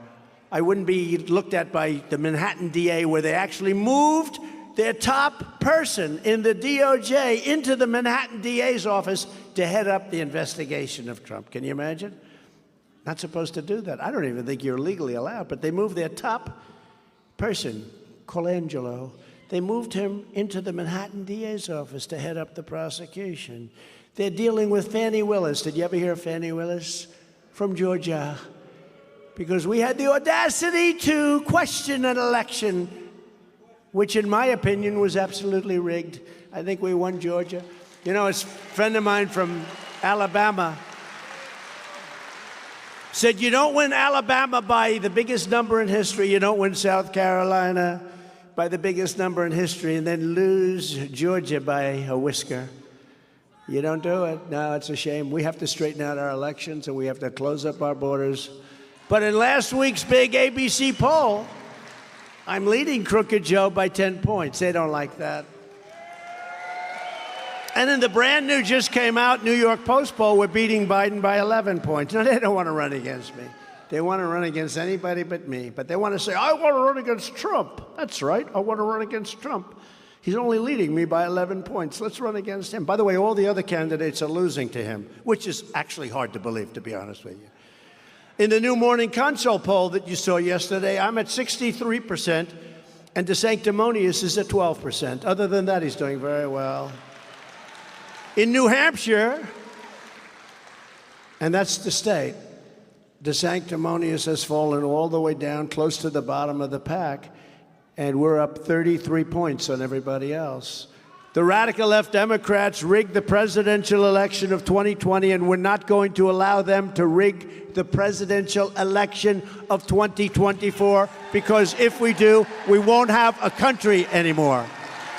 I wouldn't be looked at by the Manhattan DA, where they actually moved their top person in the DOJ into the Manhattan DA's office to head up the investigation of Trump. Can you imagine? Not supposed to do that. I don't even think you're legally allowed, but they moved their top person, Colangelo. They moved him into the Manhattan DA's office to head up the prosecution. They're dealing with Fannie Willis. Did you ever hear of Fannie Willis? From Georgia. Because we had the audacity to question an election, which in my opinion was absolutely rigged. I think we won Georgia. You know, a friend of mine from Alabama said, you don't win Alabama by the biggest number in history, you don't win South Carolina by the biggest number in history, and then lose Georgia by a whisker. You don't do it. No, it's a shame. We have to straighten out our elections, and we have to close up our borders. But in last week's big ABC poll, I'm leading Crooked Joe by 10 points. They don't like that. And in the brand new, just came out, New York Post poll, we're beating Biden by 11 points. No, they don't want to run against me. They want to run against anybody but me. But they want to say, I want to run against Trump. That's right, I want to run against Trump. He's only leading me by 11 points. Let's run against him. By the way, all the other candidates are losing to him, which is actually hard to believe, to be honest with you. In the new Morning Consult poll that you saw yesterday, I'm at 63%. And DeSanctimonious is at 12%. Other than that, he's doing very well. In New Hampshire, and that's the state, DeSanctimonious has fallen all the way down close to the bottom of the pack, and we're up 33 points on everybody else. The radical left Democrats rigged the presidential election of 2020, and we're not going to allow them to rig the presidential election of 2024, because if we do, we won't have a country anymore.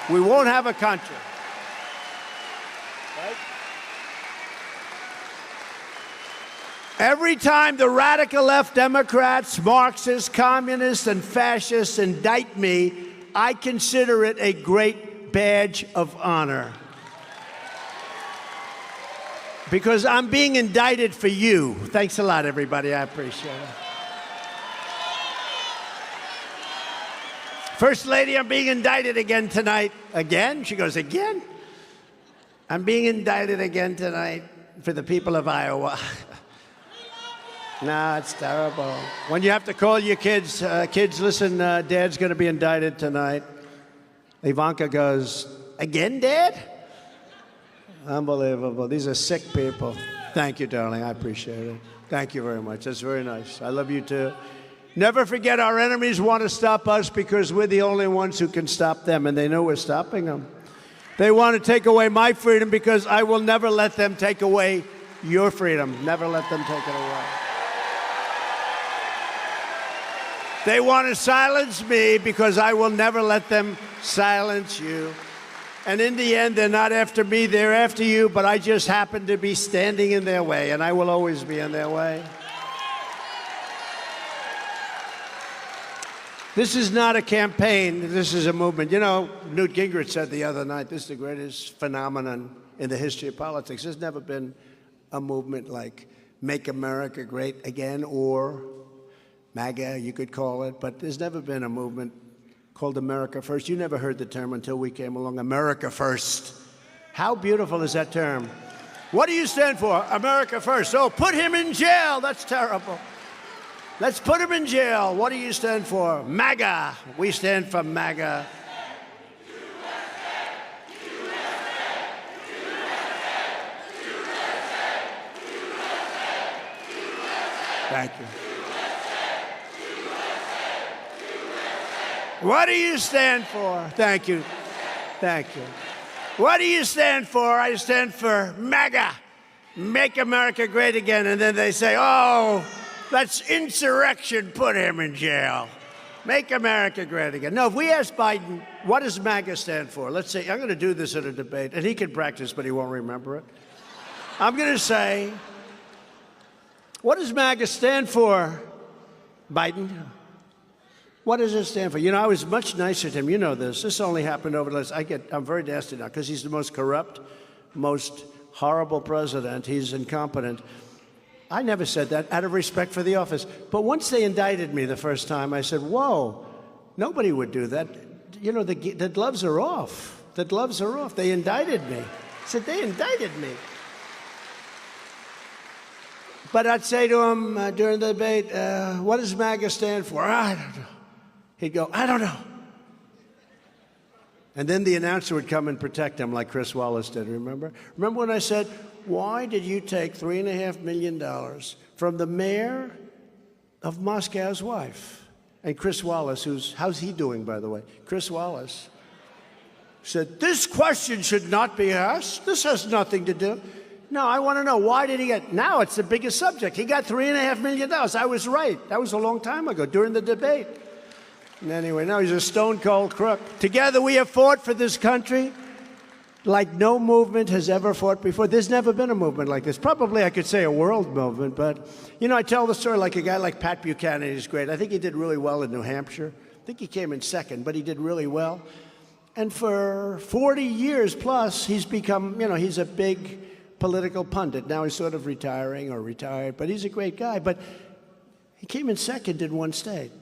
We won't have a country. Right? Every time the radical left Democrats, Marxists, communists, and fascists indict me, I consider it a great badge of honor. Because I'm being indicted for you. Thanks a lot, everybody. I appreciate it. First Lady, I'm being indicted again tonight. Again? She goes, again? I'm being indicted again tonight for the people of Iowa. No, it's terrible. When you have to call your kids, kids, listen, Dad's going to be indicted tonight. Ivanka goes, again, Dad? Unbelievable. These are sick people. Thank you, darling. I appreciate it. Thank you very much. That's very nice. I love you, too. Never forget, our enemies want to stop us because we're the only ones who can stop them, and they know we're stopping them. They want to take away my freedom because I will never let them take away your freedom. Never let them take it away. They want to silence me because I will never let them silence you. And in the end, they're not after me, they're after you, but I just happen to be standing in their way, and I will always be in their way. This is not a campaign, this is a movement. You know, Newt Gingrich said the other night, this is the greatest phenomenon in the history of politics. There's never been a movement like Make America Great Again, or MAGA, you could call it, but there's never been a movement called America First. You never heard the term until we came along, America First. How beautiful is that term? What do you stand for? America First. Oh, put him in jail. That's terrible. Let's put him in jail. What do you stand for? MAGA. We stand for MAGA. Thank you. What do you stand for? Thank you. Thank you. What do you stand for? I stand for MAGA. Make America Great Again. And then they say, oh, that's insurrection. Put him in jail. Make America Great Again. No, if we ask Biden, what does MAGA stand for? Let's say, I'm going to do this at a debate, and he can practice, but he won't remember it. I'm going to say, what does MAGA stand for, Biden? What does it stand for? You know, I was much nicer to him. You know this. This only happened over the last, I'm very nasty now because he's the most corrupt, most horrible president. He's incompetent. I never said that out of respect for the office. But once they indicted me the first time, I said, whoa, nobody would do that. You know, the gloves are off. The gloves are off. They indicted me. I said, they indicted me. But I'd say to him during the debate, what does MAGA stand for? I don't know. He'd go, I don't know. And then the announcer would come and protect him like Chris Wallace did, remember? Remember when I said, why did you take $3.5 million from the mayor of Moscow's wife? And Chris Wallace, how's he doing, by the way? Chris Wallace said, this question should not be asked. This has nothing to do. No, I want to know, why did he get, now it's the biggest subject. He got $3.5 million. I was right. That was a long time ago, during the debate. And anyway, now he's a stone-cold crook. Together we have fought for this country like no movement has ever fought before. There's never been a movement like this. Probably I could say a world movement, but, you know, I tell the story like a guy like Pat Buchanan. He's great. I think he did really well in New Hampshire. I think he came in second, but he did really well. And for 40 years plus, he's become, you know, he's a big political pundit. Now he's sort of retiring or retired, but he's a great guy. But he came in second in one state.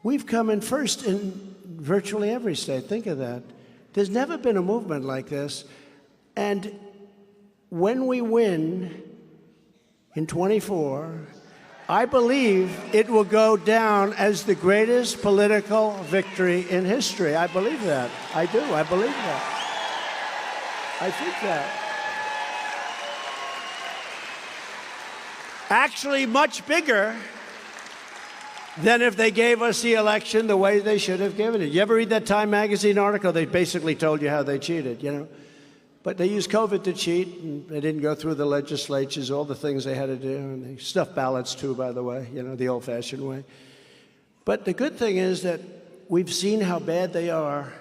We've come in first in virtually every state. Think of that. There's never been a movement like this. And when we win in 24, I believe it will go down as the greatest political victory in history. I believe that. I do. I believe that. I think that. Actually, much bigger than if they gave us the election the way they should have given it. You ever read that Time magazine article? They basically told you how they cheated, you know. But they used COVID to cheat, and they didn't go through the legislatures, all the things they had to do. And they stuffed ballots, too, by the way, you know, the old-fashioned way. But the good thing is that we've seen how bad they are.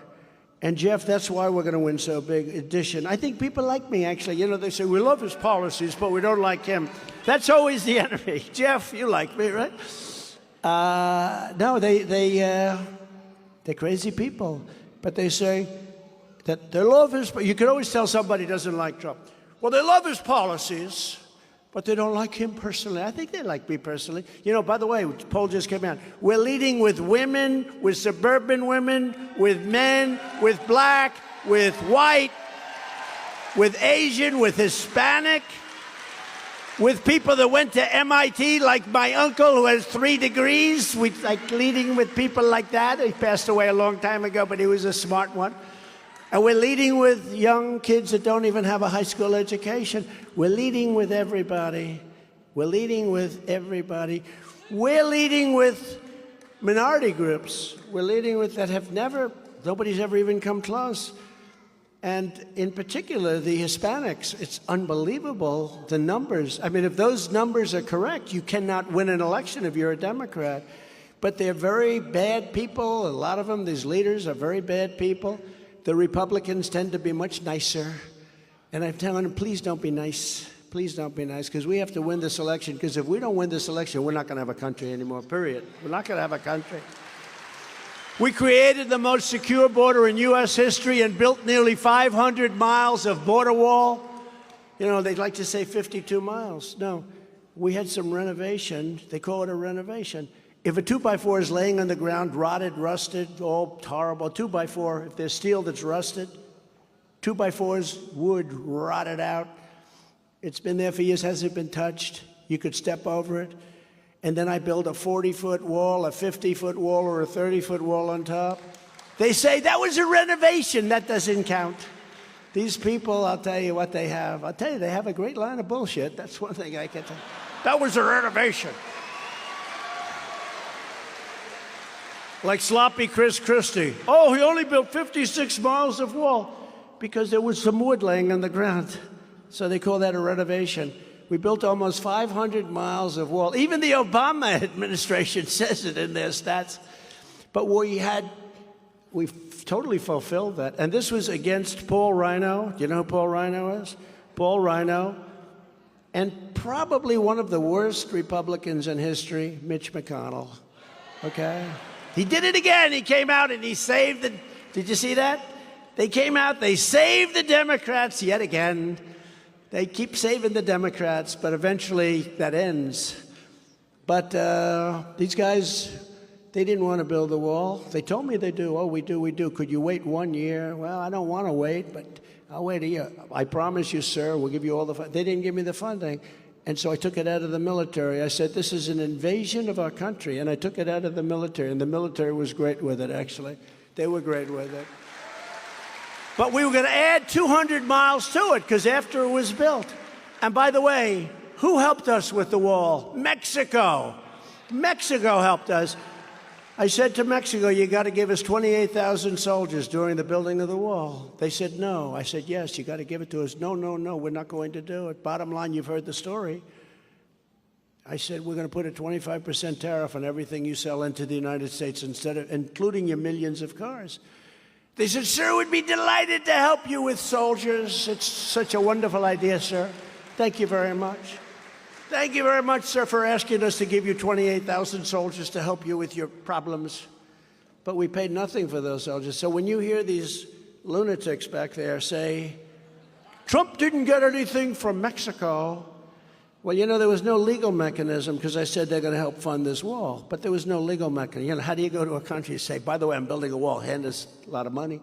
And, Jeff, that's why we're going to win so big. Addition. I think people like me, actually. You know, they say, we love his policies, but we don't like him. That's always the enemy. Jeff, you like me, right? No, they're crazy people. But they say that they love his, you can always tell somebody doesn't like Trump. Well, they love his policies, but they don't like him personally. I think they like me personally. You know, by the way, the poll just came out. We're leading with women, with suburban women, with men, with black, with white, with Asian, with Hispanic, with people that went to MIT, like my uncle who has 3 degrees. We like leading with people like that. He passed away a long time ago, but he was a smart one. And we're leading with young kids that don't even have a high school education. We're leading with everybody. We're leading with everybody. We're leading with minority groups. We're leading with that have nobody's ever even come close. And in particular, the Hispanics. It's unbelievable, the numbers. I mean, if those numbers are correct, you cannot win an election if you're a Democrat. But they're very bad people. A lot of them, these leaders, are very bad people. The Republicans tend to be much nicer. And I'm telling them, please don't be nice. Please don't be nice, because we have to win this election. Because if we don't win this election, we're not going to have a country anymore, period. We're not going to have a country. We created the most secure border in U.S. history and built nearly 500 miles of border wall. You know, they'd like to say 52 miles. No, we had some renovation. They call it a renovation. If a 2x4 is laying on the ground, rotted, rusted, all horrible, 2x4, if there's steel that's rusted, 2x4's wood rotted out. It's been there for years, hasn't been touched. You could step over it. And then I build a 40-foot wall, a 50-foot wall, or a 30-foot wall on top. They say that was a renovation. That doesn't count. These people, I'll tell you what they have. I'll tell you, they have a great line of bullshit. That's one thing I can tell you. That was a renovation. Like sloppy Chris Christie. Oh, he only built 56 miles of wall because there was some wood laying on the ground. So they call that a renovation. We built almost 500 miles of wall. Even the Obama administration says it in their stats. But we've totally fulfilled that. And this was against Paul Rhino. Do you know who Paul Rhino is? Paul Rhino. And probably one of the worst Republicans in history, Mitch McConnell. Okay? He did it again. He came out and he saved the... Did you see that? They came out, they saved the Democrats yet again. They keep saving the Democrats, but eventually that ends. But these guys, they didn't want to build the wall. They told me they do. Oh, we do. Could you wait 1 year? Well, I don't want to wait, but I'll wait a year. I promise you, sir, we'll give you all the funding. They didn't give me the funding. And so I took it out of the military. I said, this is an invasion of our country. And I took it out of the military. And the military was great with it, actually. They were great with it. But we were going to add 200 miles to it because after it was built. And by the way, who helped us with the wall? Mexico. Mexico helped us. I said to Mexico, you got to give us 28,000 soldiers during the building of the wall. They said no. I said, yes, you got to give it to us. No, we're not going to do it. Bottom line, you've heard the story. I said, we're going to put a 25% tariff on everything you sell into the United States, including your millions of cars. They said, sir, we'd be delighted to help you with soldiers. It's such a wonderful idea, sir. Thank you very much. Thank you very much, sir, for asking us to give you 28,000 soldiers to help you with your problems. But we paid nothing for those soldiers. So when you hear these lunatics back there say, Trump didn't get anything from Mexico, well, you know, there was no legal mechanism because I said they're going to help fund this wall. But there was no legal mechanism. You know, how do you go to a country and say, by the way, I'm building a wall, hand us a lot of money?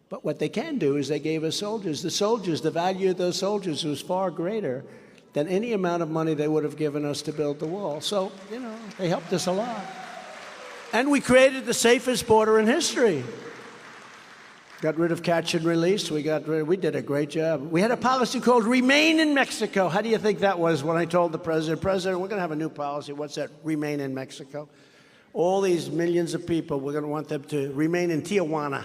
But what they can do is they gave us soldiers. The soldiers, the value of those soldiers was far greater than any amount of money they would have given us to build the wall. So, they helped us a lot. And we created the safest border in history. Got rid of catch and release. We did a great job. We had a policy called Remain in Mexico. How do you think that was when I told the President, we're going to have a new policy. What's that? Remain in Mexico. All these millions of people, we're going to want them to remain in Tijuana.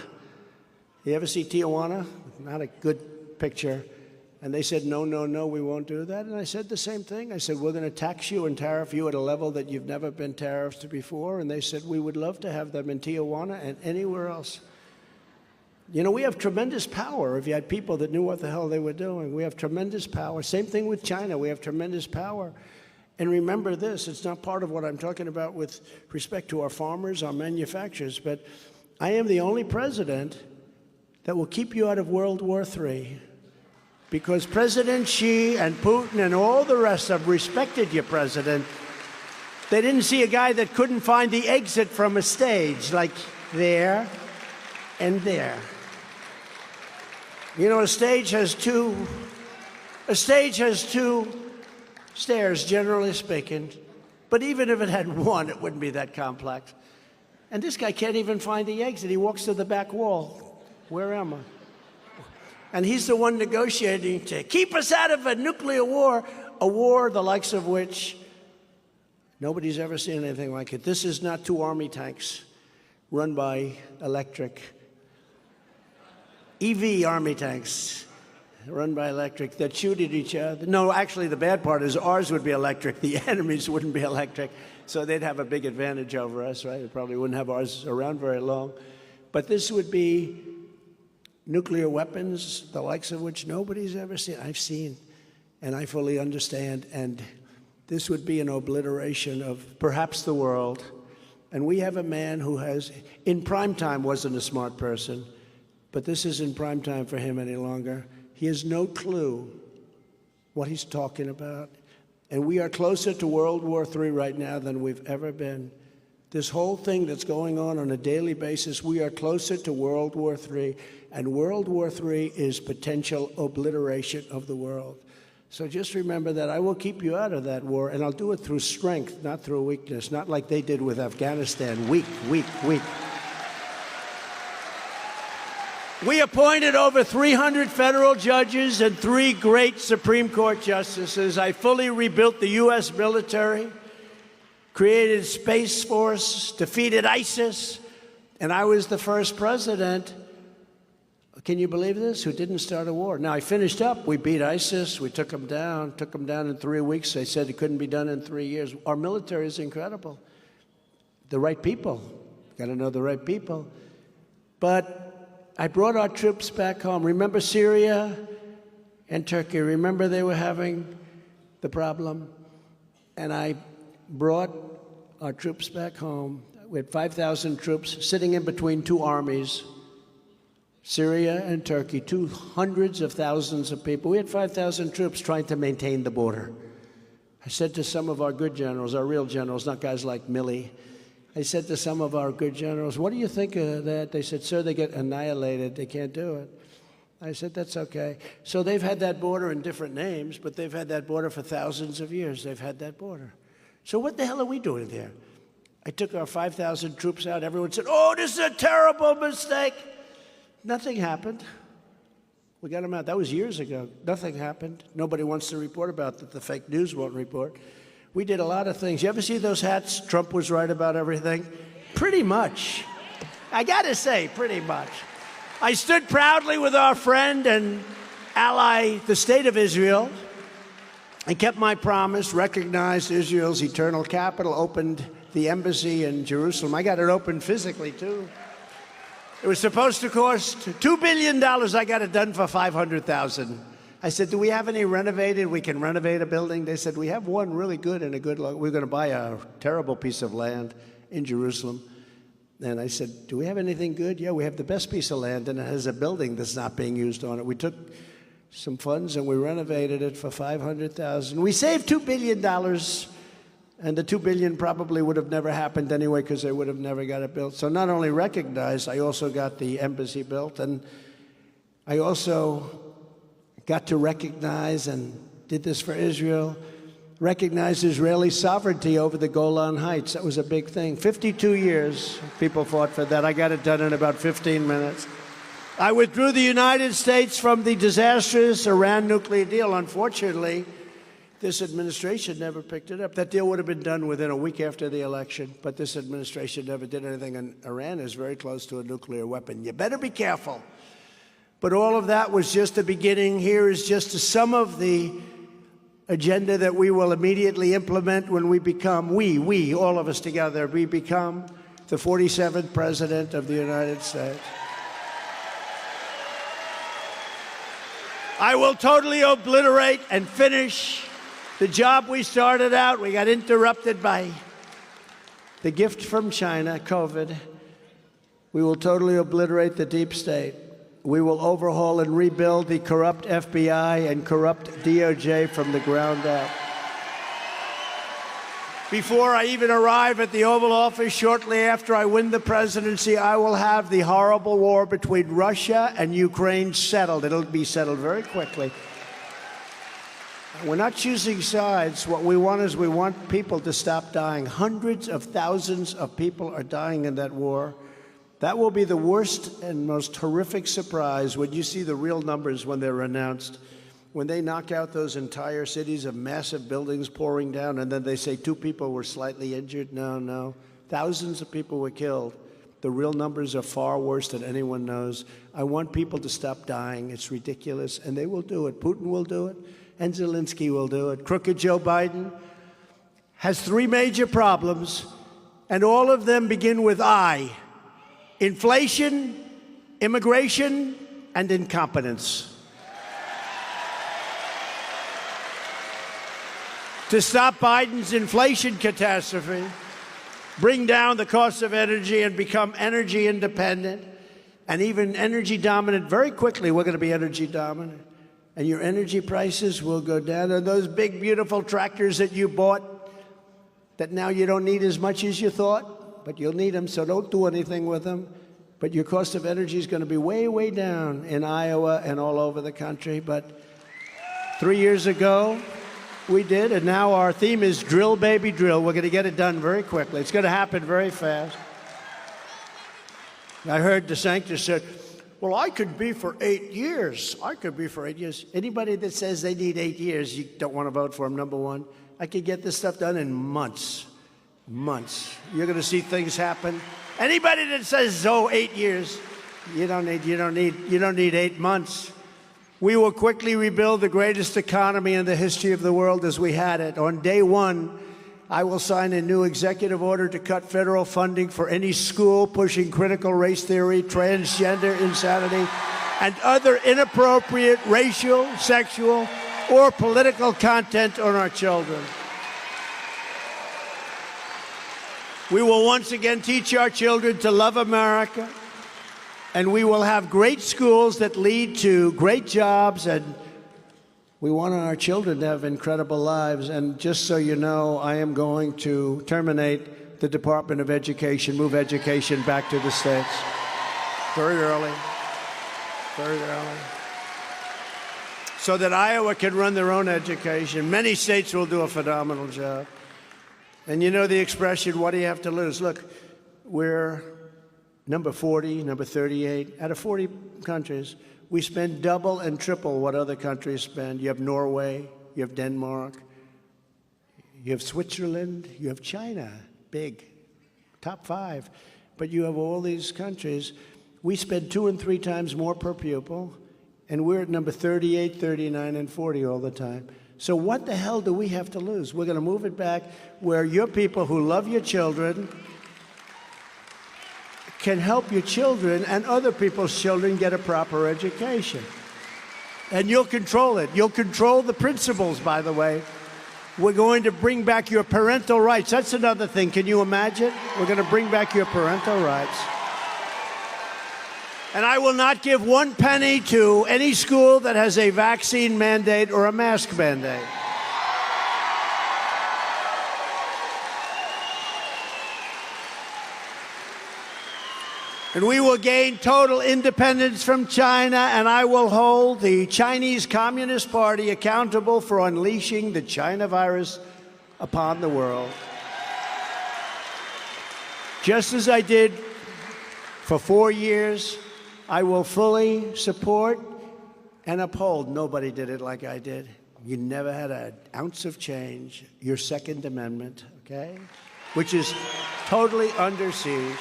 You ever see Tijuana? Not a good picture. And they said, no, we won't do that. And I said the same thing. I said, we're going to tax you and tariff you at a level that you've never been tariffed before. And they said, we would love to have them in Tijuana and anywhere else. We have tremendous power if you had people that knew what the hell they were doing. We have tremendous power. Same thing with China. We have tremendous power. And remember this, it's not part of what I'm talking about with respect to our farmers, our manufacturers, but I am the only president that will keep you out of World War III because President Xi and Putin and all the rest have respected you, President. They didn't see a guy that couldn't find the exit from a stage, like there and there. A stage has two stairs, generally speaking. But even if it had one, it wouldn't be that complex. And this guy can't even find the exit. He walks to the back wall. Where am I? And he's the one negotiating to keep us out of a nuclear war, a war the likes of which nobody's ever seen anything like it. This is not 2 Army tanks run by electric. EV Army tanks run by electric that shoot at each other. No, actually, the bad part is ours would be electric. The enemies wouldn't be electric. So they'd have a big advantage over us, right? They probably wouldn't have ours around very long. But this would be nuclear weapons, the likes of which nobody's ever seen. I've seen, and I fully understand. And this would be an obliteration of perhaps the world. And we have a man who has, in prime time, wasn't a smart person. But this isn't prime time for him any longer. He has no clue what he's talking about. And we are closer to World War III right now than we've ever been. This whole thing that's going on a daily basis, we are closer to World War III. And World War III is potential obliteration of the world. So just remember that I will keep you out of that war, and I'll do it through strength, not through weakness, not like they did with Afghanistan. Weak. We appointed over 300 federal judges and 3 great Supreme Court justices. I fully rebuilt the U.S. military, created Space Force, defeated ISIS, and I was the first president, can you believe this, who didn't start a war. Now, I finished up. We beat ISIS. We took them down in 3 weeks. They said it couldn't be done in 3 years. Our military is incredible. The right people. Got to know the right people. But I brought our troops back home. Remember Syria and Turkey? Remember they were having the problem? And I brought our troops back home. We had 5,000 troops sitting in between 2 armies, Syria and Turkey, 200s of thousands of people. We had 5,000 troops trying to maintain the border. I said to some of our good generals, our real generals, not guys like Milley, I said to some of our good generals, what do you think of that? They said, sir, they get annihilated. They can't do it. I said, that's okay. So they've had that border in different names, but they've had that border for thousands of years. They've had that border. So what the hell are we doing there? I took our 5,000 troops out. Everyone said, oh, this is a terrible mistake. Nothing happened. We got them out. That was years ago. Nothing happened. Nobody wants to report about that. The fake news won't report. We did a lot of things. You ever see those hats? Trump was right about everything? Pretty much. I got to say, pretty much. I stood proudly with our friend and ally, the State of Israel, and kept my promise, recognized Israel's eternal capital, opened the embassy in Jerusalem. I got it open physically, too. It was supposed to cost $2 billion. I got it done for $500,000. I said, do we have any renovated? We can renovate a building. They said, we have one really good and a good look. We're going to buy a terrible piece of land in Jerusalem. And I said, do we have anything good? Yeah, we have the best piece of land, and it has a building that's not being used on it. We took some funds and we renovated it for $500,000. We saved $2 billion, and the $2 billion probably would have never happened anyway because they would have never got it built. So not only recognized, I also got the embassy built, and I also got to recognize and did this for Israel, recognized Israeli sovereignty over the Golan Heights. That was a big thing. 52 years people fought for that. I got it done in about 15 minutes. I withdrew the United States from the disastrous Iran nuclear deal. Unfortunately, this administration never picked it up. That deal would have been done within a week after the election, but this administration never did anything, and Iran is very close to a nuclear weapon. You better be careful. But all of that was just the beginning. Here is just some of the agenda that we will immediately implement when we become, all of us together, we become the 47th President of the United States. I will totally obliterate and finish the job we started out. We got interrupted by the gift from China, COVID. We will totally obliterate the deep state. We will overhaul and rebuild the corrupt FBI and corrupt DOJ from the ground up. Before I even arrive at the Oval Office, shortly after I win the presidency, I will have the horrible war between Russia and Ukraine settled. It'll be settled very quickly. We're not choosing sides. What we want is we want people to stop dying. Hundreds of thousands of people are dying in that war. That will be the worst and most horrific surprise when you see the real numbers when they're announced. When they knock out those entire cities of massive buildings pouring down, and then they say 2 people were slightly injured. No. Thousands of people were killed. The real numbers are far worse than anyone knows. I want people to stop dying. It's ridiculous, and they will do it. Putin will do it, and Zelensky will do it. Crooked Joe Biden has 3 major problems, and all of them begin with I: inflation, immigration, and incompetence. To stop Biden's inflation catastrophe, bring down the cost of energy and become energy independent and even energy dominant. Very quickly, we're going to be energy dominant. And your energy prices will go down. And those big, beautiful tractors that you bought that now you don't need as much as you thought, but you'll need them, so don't do anything with them. But your cost of energy is going to be way, way down in Iowa and all over the country. But 3 years ago, we did, and now our theme is drill, baby, drill. We're going to get it done very quickly. It's going to happen very fast. I heard DeSantis said, well, I could be for 8 years. I could be for 8 years. Anybody that says they need 8 years, you don't want to vote for them, number one. I could get this stuff done in months. Months. You're going to see things happen. Anybody that says, 8 years, you don't need 8 months. We will quickly rebuild the greatest economy in the history of the world as we had it. On day 1, I will sign a new executive order to cut federal funding for any school pushing critical race theory, transgender insanity, and other inappropriate racial, sexual, or political content on our children. We will once again teach our children to love America, and we will have great schools that lead to great jobs, and we want our children to have incredible lives. And just so you know, I am going to terminate the Department of Education, move education back to the states. Very early. So that Iowa can run their own education. Many states will do a phenomenal job. And you know the expression, what do you have to lose? Look, we're number 40, number 38. Out of 40 countries, we spend double and triple what other countries spend. You have Norway, you have Denmark, you have Switzerland, you have China, big, top 5. But you have all these countries. We spend 2 and 3 times more per pupil, and we're at number 38, 39, and 40 all the time. So what the hell do we have to lose? We're going to move it back where your people who love your children can help your children and other people's children get a proper education. And you'll control it. You'll control the principals, by the way. We're going to bring back your parental rights. That's another thing. Can you imagine? We're going to bring back your parental rights. And I will not give 1 penny to any school that has a vaccine mandate or a mask mandate. And we will gain total independence from China, and I will hold the Chinese Communist Party accountable for unleashing the China virus upon the world. Just as I did for 4 years, I will fully support and uphold. Nobody did it like I did. You never had an ounce of change. Your Second Amendment, okay? Which is totally under siege.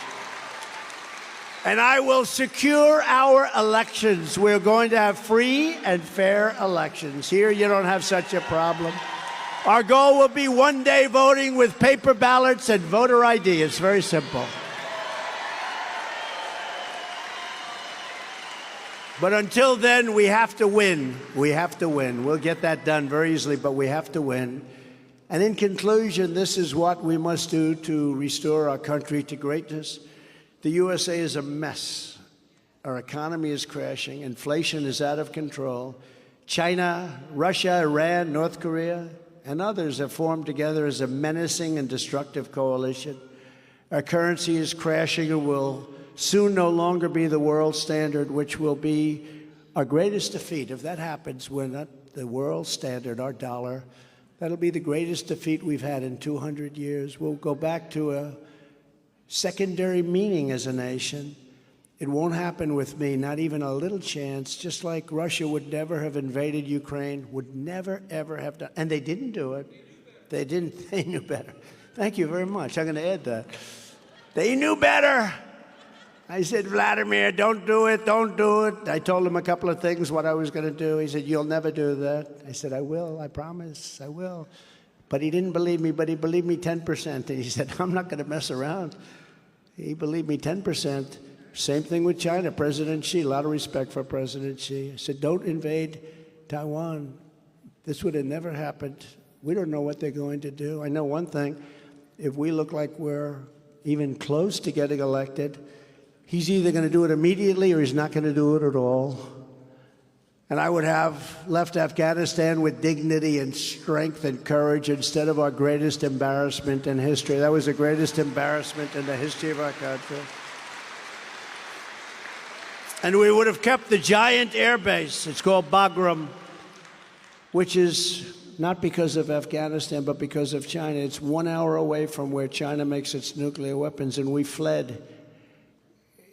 And I will secure our elections. We're going to have free and fair elections. Here, you don't have such a problem. Our goal will be one-day voting with paper ballots and voter ID. It's very simple. But until then, we have to win. We have to win. We'll get that done very easily, but we have to win. And in conclusion, this is what we must do to restore our country to greatness. The USA is a mess. Our economy is crashing. Inflation is out of control. China, Russia, Iran, North Korea, and others have formed together as a menacing and destructive coalition. Our currency is crashing and will soon no longer be the world standard, which will be our greatest defeat. If that happens, we're not the world standard, our dollar. That'll be the greatest defeat we've had in 200 years. We'll go back to a secondary meaning as a nation. It won't happen with me, not even a little chance, just like Russia would never have invaded Ukraine, would never, ever have done. And they didn't do it. They didn't. They knew better. Thank you very much. I'm going to add that. They knew better. I said, Vladimir, don't do it, don't do it. I told him a couple of things, what I was going to do. He said, you'll never do that. I said, I will, I promise, I will. But he didn't believe me, but he believed me 10%. And he said, I'm not going to mess around. He believed me 10%. Same thing with China, President Xi, a lot of respect for President Xi. I said, don't invade Taiwan. This would have never happened. We don't know what they're going to do. I know one thing, if we look like we're even close to getting elected, he's either going to do it immediately or he's not going to do it at all. And I would have left Afghanistan with dignity and strength and courage instead of our greatest embarrassment in history. That was the greatest embarrassment in the history of our country. And we would have kept the giant air base. It's called Bagram, which is not because of Afghanistan, but because of China. It's 1 hour away from where China makes its nuclear weapons, and we fled.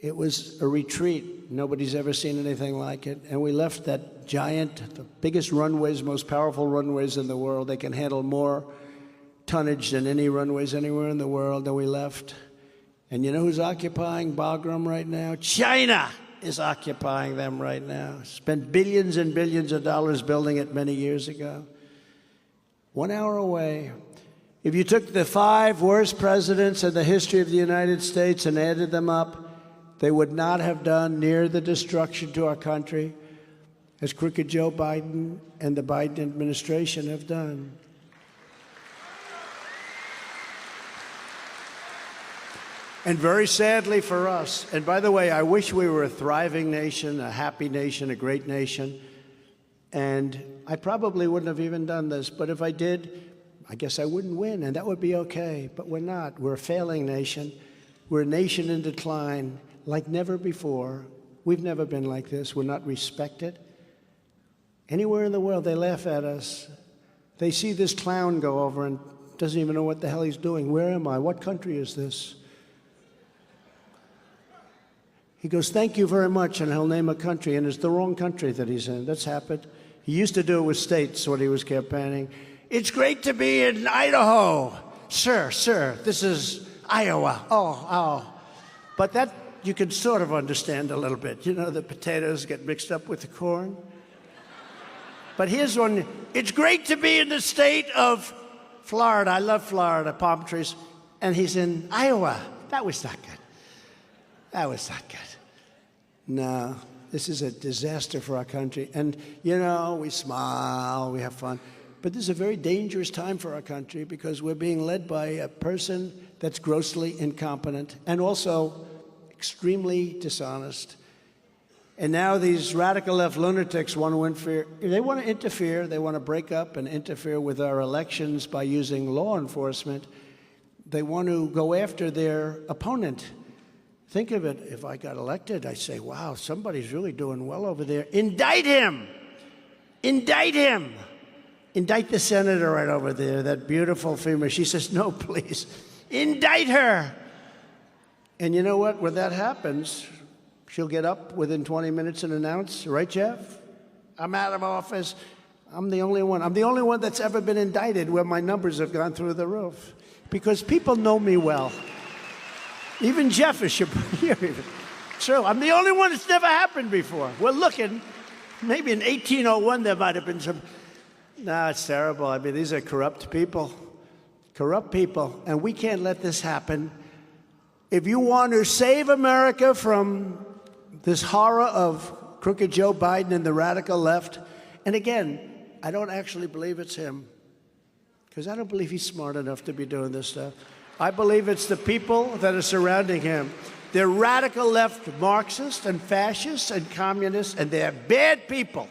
It was a retreat. Nobody's ever seen anything like it. And we left that giant, the biggest runways, most powerful runways in the world. They can handle more tonnage than any runways anywhere in the world. And we left. And you know who's occupying Bagram right now? China is occupying them right now. Spent billions and billions of dollars building it many years ago. 1 hour away. If you took the 5 worst presidents in the history of the United States and added them up, they would not have done near the destruction to our country as crooked Joe Biden and the Biden administration have done. And very sadly for us, and by the way, I wish we were a thriving nation, a happy nation, a great nation, and I probably wouldn't have even done this, but if I did, I guess I wouldn't win, and that would be okay, but we're not. We're a failing nation. We're a nation in decline like never before. We've never been like this. We're not respected. Anywhere in the world, they laugh at us. They see this clown go over and doesn't even know what the hell he's doing. Where am I? What country is this? He goes, thank you very much, and he'll name a country, and it's the wrong country that he's in. That's happened. He used to do it with states when he was campaigning. It's great to be in Idaho. Sir, this is Iowa. Oh. But that you can sort of understand a little bit. You know, the potatoes get mixed up with the corn. But here's one. It's great to be in the state of Florida. I love Florida, palm trees. And he's in Iowa. That was not good. That was not good. No, this is a disaster for our country. And, you know, we smile, we have fun. But this is a very dangerous time for our country because we're being led by a person that's grossly incompetent and also extremely dishonest. And now these radical left lunatics want to interfere. They want to interfere. They want to break up and interfere with our elections by using law enforcement. They want to go after their opponent. Think of it, if I got elected, I'd say, wow, somebody's really doing well over there. Indict him! Indict him! Indict the senator right over there, that beautiful female. She says, no, please, indict her! And you know what? When that happens, she'll get up within 20 minutes and announce, right, Jeff? I'm out of office. I'm the only one. I'm the only one that's ever been indicted where my numbers have gone through the roof. Because people know me well. Even Jeff is here. True. I'm the only one that's never happened before. We're looking. Maybe in 1801 there might have been some. No, it's terrible. I mean, these are corrupt people. Corrupt people. And we can't let this happen. If you want to save America from this horror of crooked Joe Biden and the radical left, and again, I don't actually believe it's him, because I don't believe he's smart enough to be doing this stuff. I believe it's the people that are surrounding him. They're radical left Marxists and fascists and communists, and they're bad people.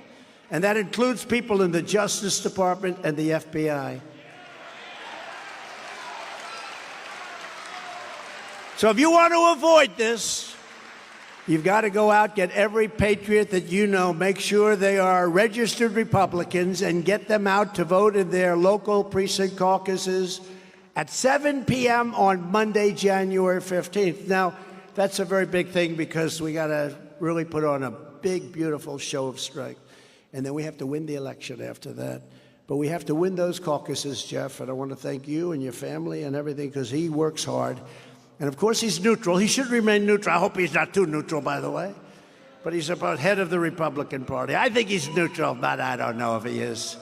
And that includes people in the Justice Department and the FBI. So if you want to avoid this, you've got to go out, get every patriot that you know, make sure they are registered Republicans, and get them out to vote in their local precinct caucuses at 7 p.m. on Monday, January 15th. Now, that's a very big thing because we got to really put on a big, beautiful show of strength. And then we have to win the election after that. But we have to win those caucuses, Jeff, and I want to thank you and your family and everything, because he works hard. And of course, he's neutral. He should remain neutral. I hope he's not too neutral, by the way. But he's about head of the Republican Party. I think he's neutral, but I don't know if he is.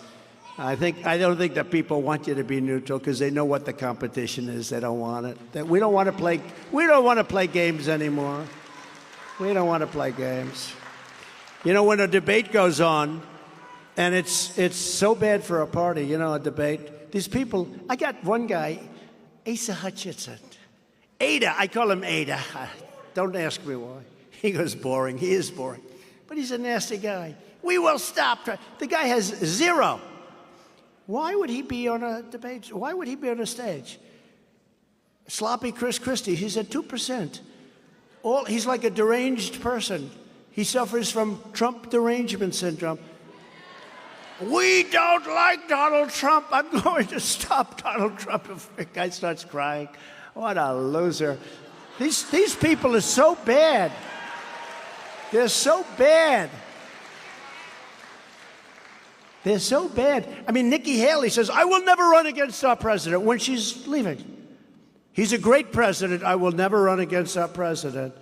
I don't think that people want you to be neutral because they know what the competition is. They don't want it. That we don't want to play games anymore. We don't want to play games. You know, when a debate goes on, and it's so bad for a party, you know, a debate. These people, I got one guy, Asa Hutchinson. Ada, I call him Ada. Don't ask me why. He goes, boring. He is boring. But he's a nasty guy. We will stop. The guy has 0. Why would he be on a debate? Why would he be on a stage? Sloppy Chris Christie, he's at 2%. He's like a deranged person. He suffers from Trump derangement syndrome. We don't like Donald Trump. I'm going to stop Donald Trump. If the guy starts crying. What a loser. These people are so bad. They're so bad. They're so bad. I mean, Nikki Haley says, I will never run against our president when she's leaving. He's a great president. I will never run against our president.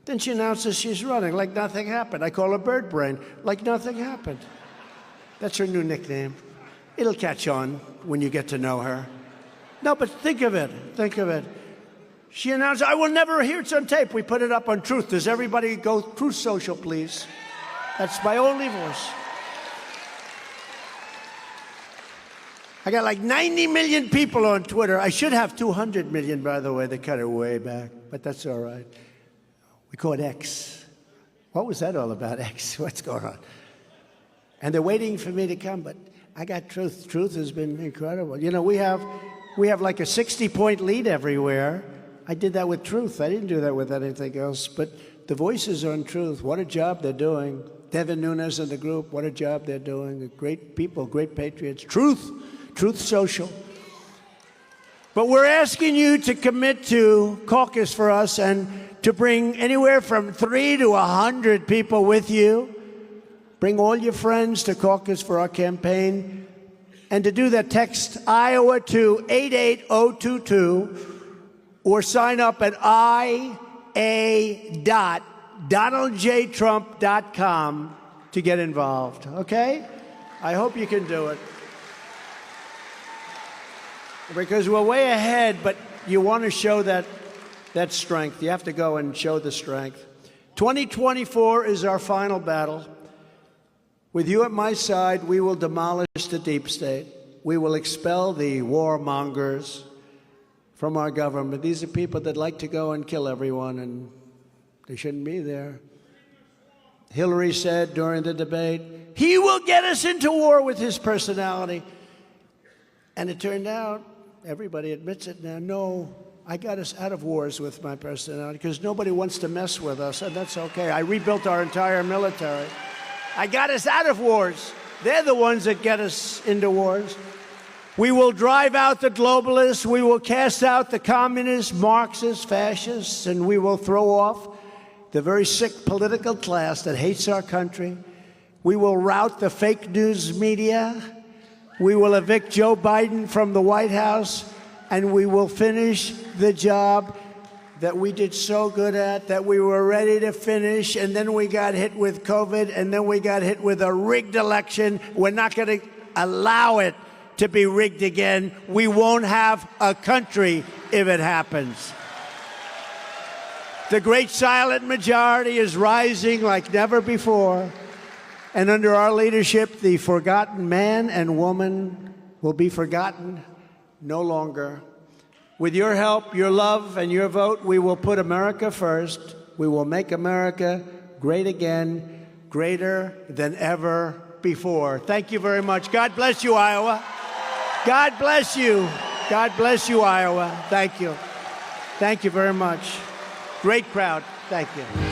Then she announces she's running like nothing happened. I call her Bird Brain, like nothing happened. That's her new nickname. It'll catch on when you get to know her. No, but think of it. Think of it. She announced, I will never hear it on tape. We put it up on Truth. Does everybody go Truth Social, please? That's my only voice. I got like 90 million people on Twitter. I should have 200 million, by the way. They cut it way back, but that's all right. We call it X. What was that all about, X? What's going on? And they're waiting for me to come, but I got Truth. Truth has been incredible. You know, we have like a 60-point lead everywhere. I did that with Truth. I didn't do that with anything else. But the voices on Truth, what a job they're doing. Devin Nunes and the group, what a job they're doing. Great people, great patriots. Truth Social. But we're asking you to commit to caucus for us and to bring anywhere from 3 to 100 people with you. Bring all your friends to caucus for our campaign. And to do that, text Iowa to 88022 or sign up at ia.donaldjtrump.com to get involved, okay? I hope you can do it. Because we're way ahead, but you want to show that strength. You have to go and show the strength. 2024 is our final battle. With you at my side, we will demolish the deep state. We will expel the warmongers from our government. These are people that like to go and kill everyone, and they shouldn't be there. Hillary said during the debate, he will get us into war with his personality. And it turned out, everybody admits it now, no, I got us out of wars with my personality because nobody wants to mess with us, and that's okay. I rebuilt our entire military. I got us out of wars. They're the ones that get us into wars. We will drive out the globalists. We will cast out the communists, Marxists, fascists, and we will throw off the very sick political class that hates our country. We will rout the fake news media. We will evict Joe Biden from the White House, and we will finish the job that we did so good at, that we were ready to finish, and then we got hit with COVID, and then we got hit with a rigged election. We're not going to allow it to be rigged again. We won't have a country if it happens. The great silent majority is rising like never before, and under our leadership, the forgotten man and woman will be forgotten no longer. With your help, your love, and your vote, we will put America first. We will make America great again, greater than ever before. Thank you very much. God bless you, Iowa. God bless you. God bless you, Iowa. Thank you. Thank you very much. Great crowd. Thank you.